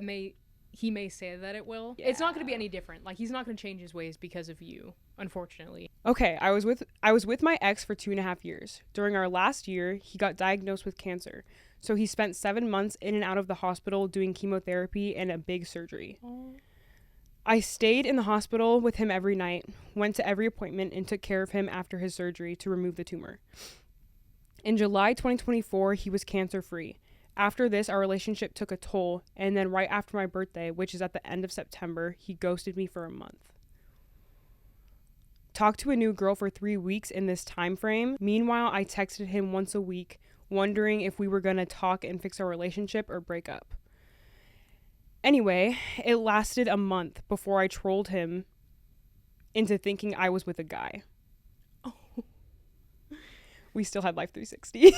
Speaker 1: he may say that it will, it's not going to be any different. Like, he's not going to change his ways because of you, unfortunately.
Speaker 2: Okay, I was with my ex for 2.5 years. During our last year, he got diagnosed with cancer. So he spent 7 months in and out of the hospital doing chemotherapy and a big surgery. Oh. I stayed in the hospital with him every night, went to every appointment, and took care of him after his surgery to remove the tumor. In July 2024, he was cancer-free. After this, our relationship took a toll, and then right after my birthday, which is at the end of September, he ghosted me for a month. Talked to a new girl for 3 weeks in this time frame. Meanwhile, I texted him once a week, wondering if we were going to talk and fix our relationship or break up. Anyway, it lasted a month before I trolled him into thinking I was with a guy. Oh. We still had Life 360.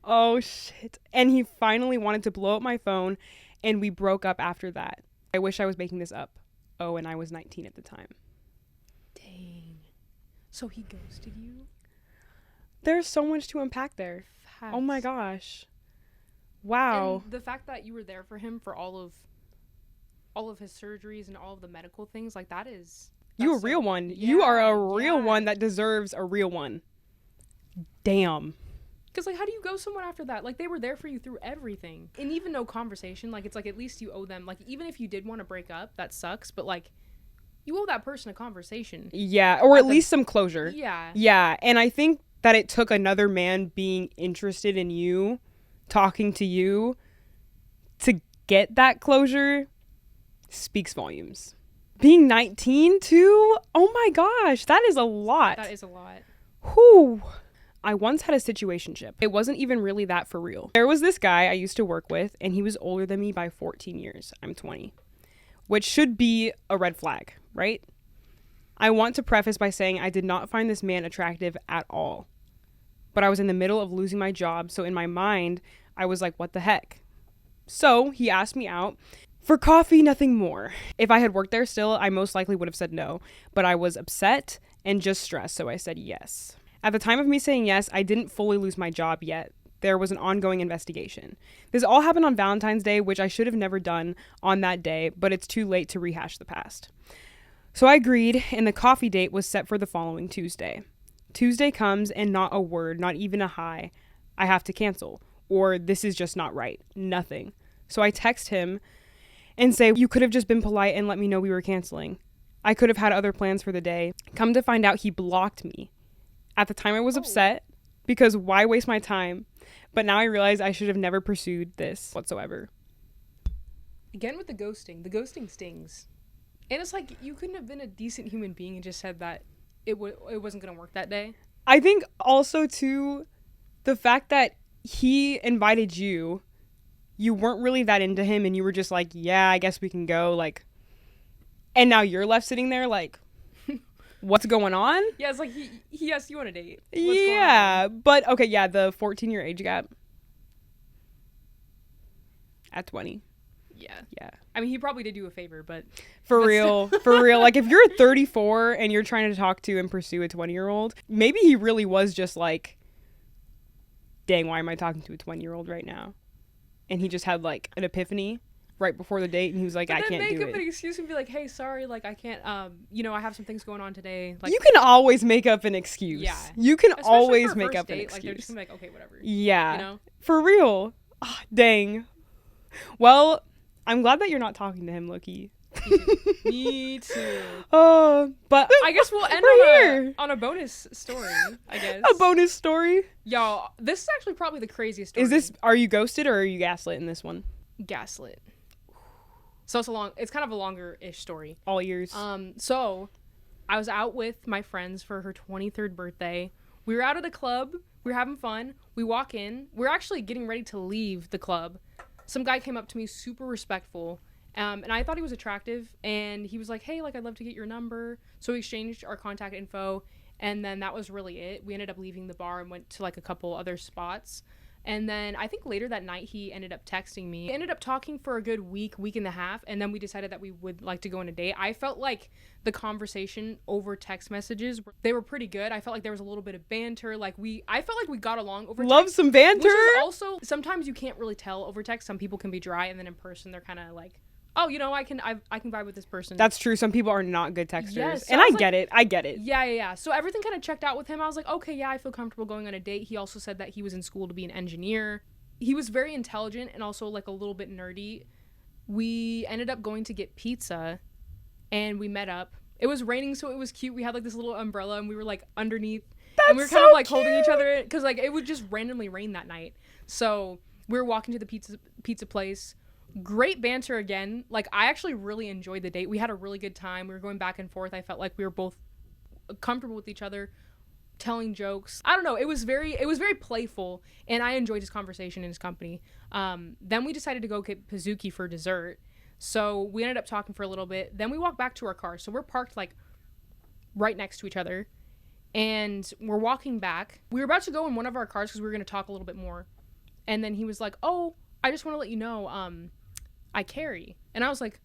Speaker 2: Oh, shit. And he finally wanted to blow up my phone, and we broke up after that. I wish I was making this up. Oh, and I was 19 at the time.
Speaker 1: Dang. So he ghosted you?
Speaker 2: There's so much to unpack there.
Speaker 1: Facts.
Speaker 2: Oh my gosh. Wow.
Speaker 1: And the fact that you were there for him for all of his surgeries and all of the medical things, like, that is... You a real one.
Speaker 2: Yeah, you are a real one that deserves a real one. Damn.
Speaker 1: Because, like, how do you go someone after that? Like, they were there for you through everything. And even no conversation, like, it's like, at least you owe them, like, even if you did want to break up, that sucks, but, like, you owe that person a conversation.
Speaker 2: Yeah, or at least some closure.
Speaker 1: Yeah.
Speaker 2: Yeah, and I think that it took another man being interested in you, talking to you, to get that closure speaks volumes. Being 19, too? Oh my gosh, that is a lot.
Speaker 1: That is a lot.
Speaker 2: Whew. I once had a situationship. It wasn't even really that for real. There was this guy I used to work with, and he was older than me by 14 years. I'm 20. Which should be a red flag, right? I want to preface by saying I did not find this man attractive at all. But I was in the middle of losing my job, so in my mind, I was like, what the heck? So he asked me out for coffee, nothing more. If I had worked there still, I most likely would have said no. But I was upset and just stressed, so I said yes. At the time of me saying yes, I didn't fully lose my job yet. There was an ongoing investigation. This all happened on Valentine's Day, which I should have never done on that day, but it's too late to rehash the past. So I agreed, and the coffee date was set for the following Tuesday. Tuesday comes, and not a word, not even a hi. I have to cancel, or this is just not right. Nothing. So I text him and say, you could have just been polite and let me know we were canceling. I could have had other plans for the day. Come to find out, he blocked me. At the time, I was upset because why waste my time? But now I realize I should have never pursued this whatsoever.
Speaker 1: Again with the ghosting. The ghosting stings. And it's like, you couldn't have been a decent human being and just said that it wasn't going to work that day.
Speaker 2: I think also, too, the fact that he invited you, you weren't really that into him, and you were just like, yeah, I guess we can go, like, and now you're left sitting there like, what's going on?
Speaker 1: Yeah, it's like he asked you on a date.
Speaker 2: Yeah, but okay, yeah, the 14-year age gap at 20. Yeah.
Speaker 1: I mean, he probably did you a favor, but
Speaker 2: for real. Like, if you're 34 and you're trying to talk to and pursue a 20-year-old, maybe he really was just like, dang, why am I talking to a 20-year-old right now? And he just had like an epiphany right before the date, and he was like, I can't do it.
Speaker 1: Make up an excuse and be like, hey, sorry, like, I can't, I have some things going on today. Like,
Speaker 2: you can always make up an excuse.
Speaker 1: Yeah.
Speaker 2: You can
Speaker 1: especially
Speaker 2: always
Speaker 1: for a
Speaker 2: make
Speaker 1: first
Speaker 2: up an
Speaker 1: date,
Speaker 2: excuse.
Speaker 1: Like, they're just gonna be like, okay, whatever.
Speaker 2: Yeah.
Speaker 1: You know?
Speaker 2: For real. Oh, dang. Well, I'm glad that you're not talking to him, Loki.
Speaker 1: Me too.
Speaker 2: Oh, but
Speaker 1: I guess we'll end on a bonus story, I guess.
Speaker 2: A bonus story?
Speaker 1: Y'all, this is actually probably the craziest story.
Speaker 2: Are you ghosted or are you gaslit in this one?
Speaker 1: Gaslit. So it's kind of a longer-ish story.
Speaker 2: All ears.
Speaker 1: So I was out with my friends for her 23rd birthday. We were out at a club. We were having fun. We walk in. We're actually getting ready to leave the club. Some guy came up to me, super respectful. And I thought he was attractive. And he was like, hey, like, I'd love to get your number. So we exchanged our contact info. And then that was really it. We ended up leaving the bar and went to like a couple other spots. And then I think later that night, he ended up texting me. We ended up talking for a good week and a half. And then we decided that we would like to go on a date. I felt like the conversation over text messages, they were pretty good. I felt like there was a little bit of banter. I felt like we got along over text.
Speaker 2: Love some banter.
Speaker 1: Which is also, sometimes you can't really tell over text. Some people can be dry. And then in person, they're kind of like, oh, I can vibe with this person.
Speaker 2: That's true. Some people are not good texters.
Speaker 1: Yes, so
Speaker 2: and I get it.
Speaker 1: Yeah. So everything kind of checked out with him. I was like, okay, yeah, I feel comfortable going on a date. He also said that he was in school to be an engineer. He was very intelligent and also like a little bit nerdy. We ended up going to get pizza and we met up. It was raining, so it was cute. We had like this little umbrella and we were like underneath. And we were kind of like holding each other because like it would just randomly rain that night. So we were walking to the pizza place. Great banter again. Like, I actually really enjoyed the date. We had a really good time. We were going back and forth. I felt like we were both comfortable with each other, telling jokes. I don't know. It was very playful, and I enjoyed his conversation and his company. Then we decided to go get Pizookie for dessert. So we ended up talking for a little bit. Then we walked back to our car. So we're parked like right next to each other, and we're walking back. We were about to go in one of our cars because we were going to talk a little bit more. And then he was like, oh, I just want to let you know, I carry. And I was like,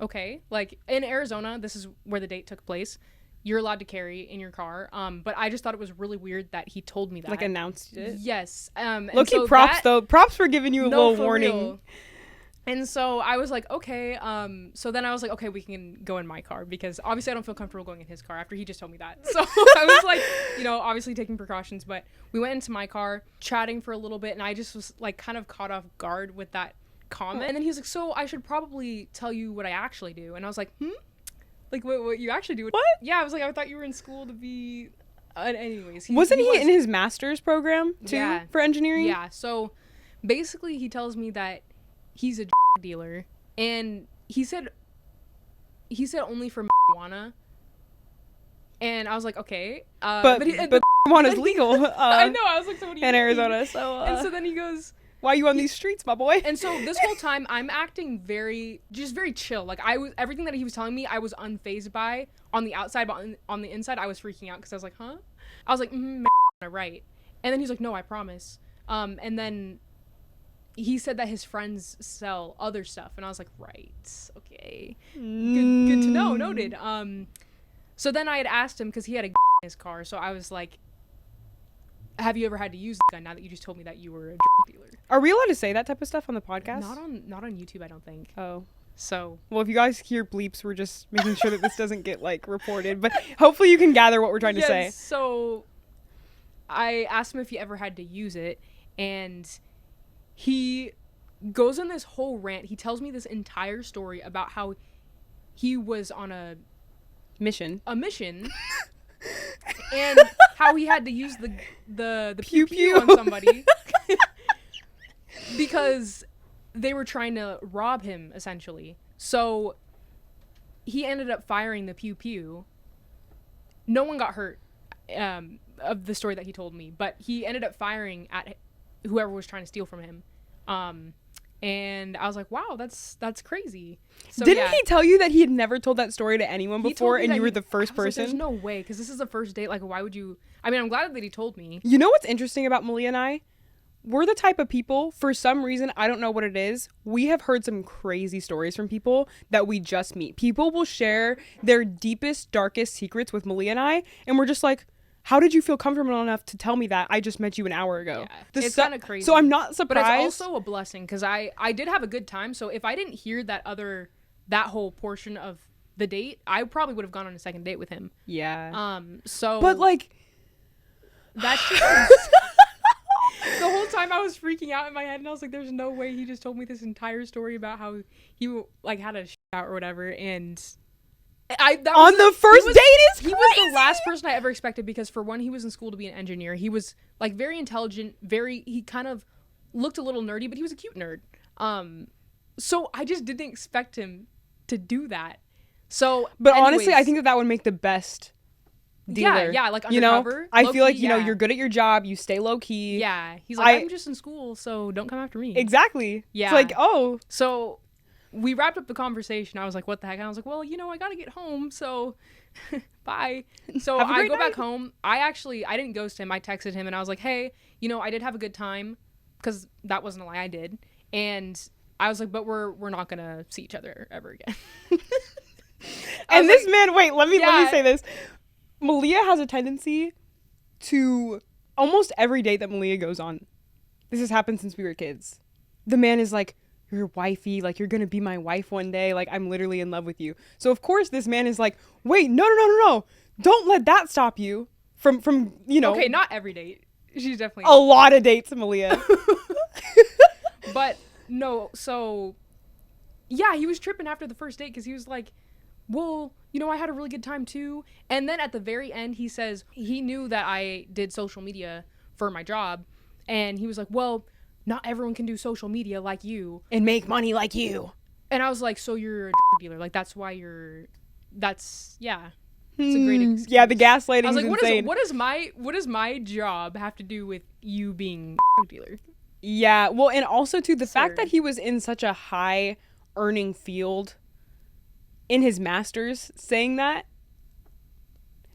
Speaker 1: okay. Like, in Arizona, this is where the date took place. You're allowed to carry in your car. But I just thought it was really weird that he told me that.
Speaker 2: Like, announced it?
Speaker 1: Yes.
Speaker 2: Low-key props, though. Props for giving you a little warning.
Speaker 1: Real. And so I was like, okay. So then I was like, okay, we can go in my car because obviously I don't feel comfortable going in his car after he just told me that. So I was like, obviously taking precautions. But we went into my car, chatting for a little bit, and I just was like kind of caught off guard with that comment. And then he was like, so I should probably tell you what I actually do. And I was like, like what you actually do?
Speaker 2: What?
Speaker 1: Yeah, I was like, I thought you were in school to be. Anyways,
Speaker 2: Wasn't he in his master's program too?
Speaker 1: Yeah.
Speaker 2: For engineering?
Speaker 1: Yeah. So basically, he tells me that he's a dealer, and he said only for marijuana. And I was like, okay,
Speaker 2: but marijuana's legal.
Speaker 1: I know. I was like, so what do you
Speaker 2: in
Speaker 1: mean?
Speaker 2: Arizona. So
Speaker 1: and so then he goes,
Speaker 2: why are you on these streets, my boy?
Speaker 1: And so this whole time I'm acting very chill. Like everything that he was telling me, I was unfazed by on the outside, but on the inside, I was freaking out because I was like, huh? I was like, right. And then he's like, no, I promise. And then he said that his friends sell other stuff, and I was like, right, okay, good to know, noted. So then I had asked him because he had a in his car, so I was like, have you ever had to use the gun now that you just told me that you were a dealer?
Speaker 2: Are we allowed to say that type of stuff on the podcast?
Speaker 1: Not on YouTube, I don't think.
Speaker 2: Oh.
Speaker 1: So.
Speaker 2: Well, if you guys hear bleeps, we're just making sure that this doesn't get like reported, but hopefully you can gather what we're trying to say.
Speaker 1: So I asked him if he ever had to use it, and he goes on this whole rant. He tells me this entire story about how he was on a mission and how he had to use the pew pew on somebody because they were trying to rob him, essentially. So he ended up firing the pew pew. No one got hurt of the story that he told me, but he ended up firing at whoever was trying to steal from him. And I was like, wow, that's crazy. So,
Speaker 2: Didn't he tell you that he had never told that story to anyone
Speaker 1: He
Speaker 2: before
Speaker 1: told me
Speaker 2: and
Speaker 1: that
Speaker 2: you were the first
Speaker 1: I was like,
Speaker 2: person?
Speaker 1: there's no way, because this is the first date. Like, why would you? I mean, I'm glad that he told me.
Speaker 2: You know what's interesting about Malia and I? We're the type of people, for some reason, I don't know what it is, we have heard some crazy stories from people that we just meet. People will share their deepest, darkest secrets with Malia and I, and we're just like, how did you feel comfortable enough to tell me that? I just met you an hour ago.
Speaker 1: Yeah, it's kind of crazy.
Speaker 2: So I'm not surprised.
Speaker 1: But it's also a blessing, because I did have a good time. So if I didn't hear that whole portion of the date, I probably would have gone on a second date with him.
Speaker 2: Yeah.
Speaker 1: So.
Speaker 2: But like.
Speaker 1: That's just. The whole time I was freaking out in my head, and I was like, there's no way he just told me this entire story about how he like had a out or whatever, and on
Speaker 2: the first date is crazy.
Speaker 1: He was the last person I ever expected, because for one, he was in school to be an engineer. He was like very intelligent, he kind of looked a little nerdy, but he was a cute nerd. So I just didn't expect him to do that. So,
Speaker 2: but honestly, I think that would make the best dealer.
Speaker 1: Yeah, like undercover.
Speaker 2: I feel like, you're good at your job, you stay low key.
Speaker 1: Yeah. He's like, I'm just in school, so don't come after me.
Speaker 2: Exactly.
Speaker 1: Yeah.
Speaker 2: It's like, oh.
Speaker 1: So we wrapped up the conversation. I was like, what the heck? And I was like, well, I gotta get home, so bye. So I go back home. I didn't ghost him. I texted him and I was like, hey, I did have a good time, because that wasn't a lie, I did. And I was like, but we're not gonna see each other ever again.
Speaker 2: And this man, wait, let me say this. Malia has a tendency to, almost every date that Malia goes on, this has happened since we were kids, the man is like, you're wifey, like, you're gonna be my wife one day, like, I'm literally in love with you. So of course this man is like, wait, no, don't let that stop you from
Speaker 1: Okay, not every date. She's definitely
Speaker 2: a lot of dates, Malia.
Speaker 1: But no, so yeah, he was tripping after the first date, because he was like, well, I had a really good time too. And then at the very end, he says he knew that I did social media for my job. And he was like, well, not everyone can do social media like you.
Speaker 2: And make money like you.
Speaker 1: And I was like, so you're a dealer. Like, that's why it's a great excuse.
Speaker 2: Yeah, the gaslighting
Speaker 1: I was like,
Speaker 2: insane.
Speaker 1: what does my job have to do with you being a dealer?
Speaker 2: Yeah, well, and also too, the fact that he was in such a high earning field in his master's saying that,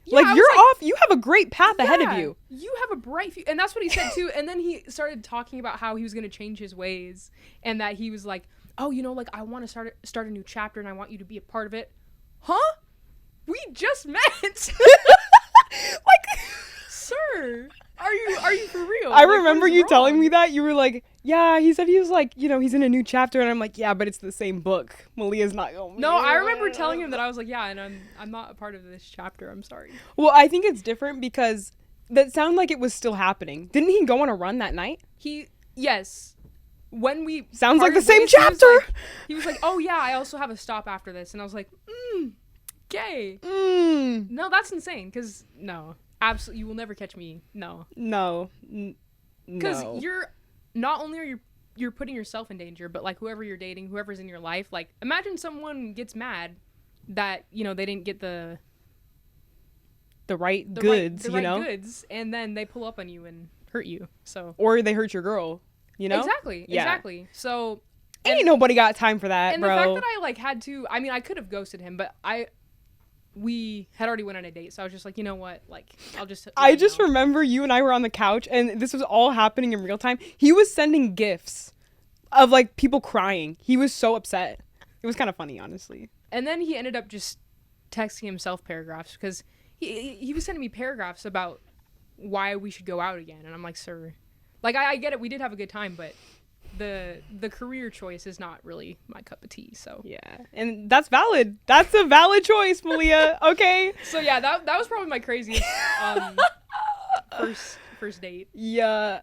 Speaker 2: like, you're off, you have a great path ahead of you.
Speaker 1: You have a bright future. And that's what he said too. And then he started talking about how he was going to change his ways, and that he was like, oh, like, I want to start a new chapter, and I want you to be a part of it. Huh? We just met.
Speaker 2: Like,
Speaker 1: sir, are Are you for real?
Speaker 2: I remember you telling me that. You were like, yeah, he said he was like, he's in a new chapter. And I'm like, yeah, but it's the same book. Malia's not going.
Speaker 1: No, I remember telling him that. I was like, yeah, and I'm not a part of this chapter. I'm sorry.
Speaker 2: Well, I think it's different because that sounded like it was still happening. Didn't he go on a run that night?
Speaker 1: Yes. When we
Speaker 2: sounds like the
Speaker 1: parted
Speaker 2: same
Speaker 1: ways,
Speaker 2: chapter.
Speaker 1: He was like, oh yeah, I also have a stop after this, and I was like, gay. No, that's insane. Cause no, absolutely, you will never catch me. No. Because you're not only are you're putting yourself in danger, but like whoever you're dating, whoever's in your life, like imagine someone gets mad that they didn't get the right goods,
Speaker 2: goods,
Speaker 1: and then they pull up on you and hurt you. So
Speaker 2: or they hurt your girl.
Speaker 1: Exactly. So
Speaker 2: ain't nobody got time for that,
Speaker 1: and
Speaker 2: bro.
Speaker 1: the fact that I like had to, I mean, I could have ghosted him, but we had already went on a date, so I was just like, you know what, like I just
Speaker 2: remember you and I were on the couch, and this was all happening in real time. He was sending gifs of like people crying. He was so upset. It was kind of funny, honestly.
Speaker 1: And then he ended up just texting himself paragraphs because he was sending me paragraphs about why we should go out again, and I'm like, sir. Like, I get it. We did have a good time, but the career choice is not really my cup of tea. So
Speaker 2: yeah, and that's valid. That's a valid choice, Malia. Okay.
Speaker 1: So yeah, that was probably my craziest first date.
Speaker 2: Yeah.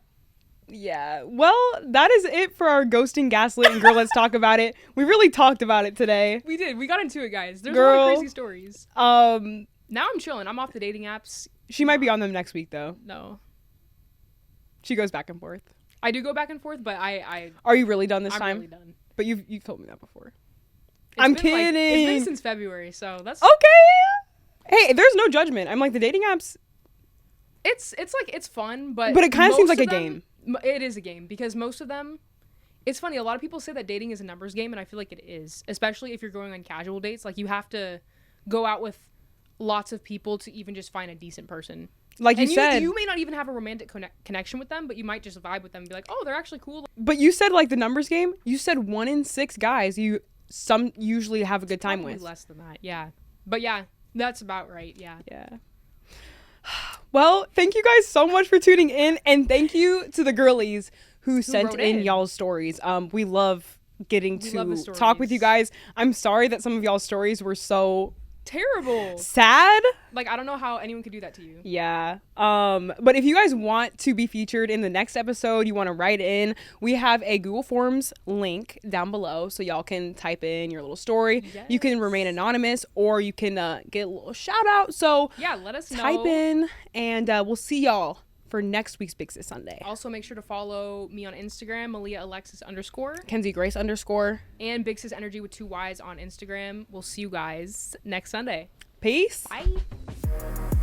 Speaker 2: Well, that is it for our ghosting, gaslighting, girl. Let's talk about it. We really talked about it today.
Speaker 1: We did. We got into it, guys. There's a lot of crazy stories. Now I'm chilling. I'm off the dating apps.
Speaker 2: She might be on them next week, though.
Speaker 1: No.
Speaker 2: She goes back and forth.
Speaker 1: I do go back and forth, but I
Speaker 2: Are you really done this time?
Speaker 1: I'm really done.
Speaker 2: But you've told me that before. I'm kidding.
Speaker 1: It's been since February, so that's
Speaker 2: okay. Hey, there's no judgment. I'm like, the dating apps.
Speaker 1: It's like it's fun, but
Speaker 2: it kind of seems like a game.
Speaker 1: It is a game because most of them. It's funny. A lot of people say that dating is a numbers game, and I feel like it is, especially if you're going on casual dates. Like you have to go out with lots of people to even just find a decent person.
Speaker 2: Like you said,
Speaker 1: you may not even have a romantic connection with them, but you might just vibe with them and be like, oh, they're actually cool.
Speaker 2: But you said like the numbers game. You said 1 in 6 guys some usually have a good time with.
Speaker 1: Less than that, yeah. But yeah, that's about right. Yeah.
Speaker 2: Well, thank you guys so much for tuning in, and thank you to the girlies who sent in y'all's stories. We love getting to talk with you guys. I'm sorry that some of y'all's stories were so
Speaker 1: terrible,
Speaker 2: sad.
Speaker 1: Like I don't know how anyone could do that to you.
Speaker 2: Yeah. But if you guys want to be featured in the next episode, you want to write in, we have a Google Forms link down below, so y'all can type in your little story. Yes. You can remain anonymous, or you can get a little shout out. So
Speaker 1: yeah, let us know.
Speaker 2: Type in, and we'll see y'all for next week's Big Sis Sunday.
Speaker 1: Also, make sure to follow me on Instagram, MaliaAlexis_,
Speaker 2: Kenzie Grace _,
Speaker 1: and Big Sis Energy with 2 Y's on Instagram. We'll see you guys next Sunday.
Speaker 2: Peace.
Speaker 1: Bye.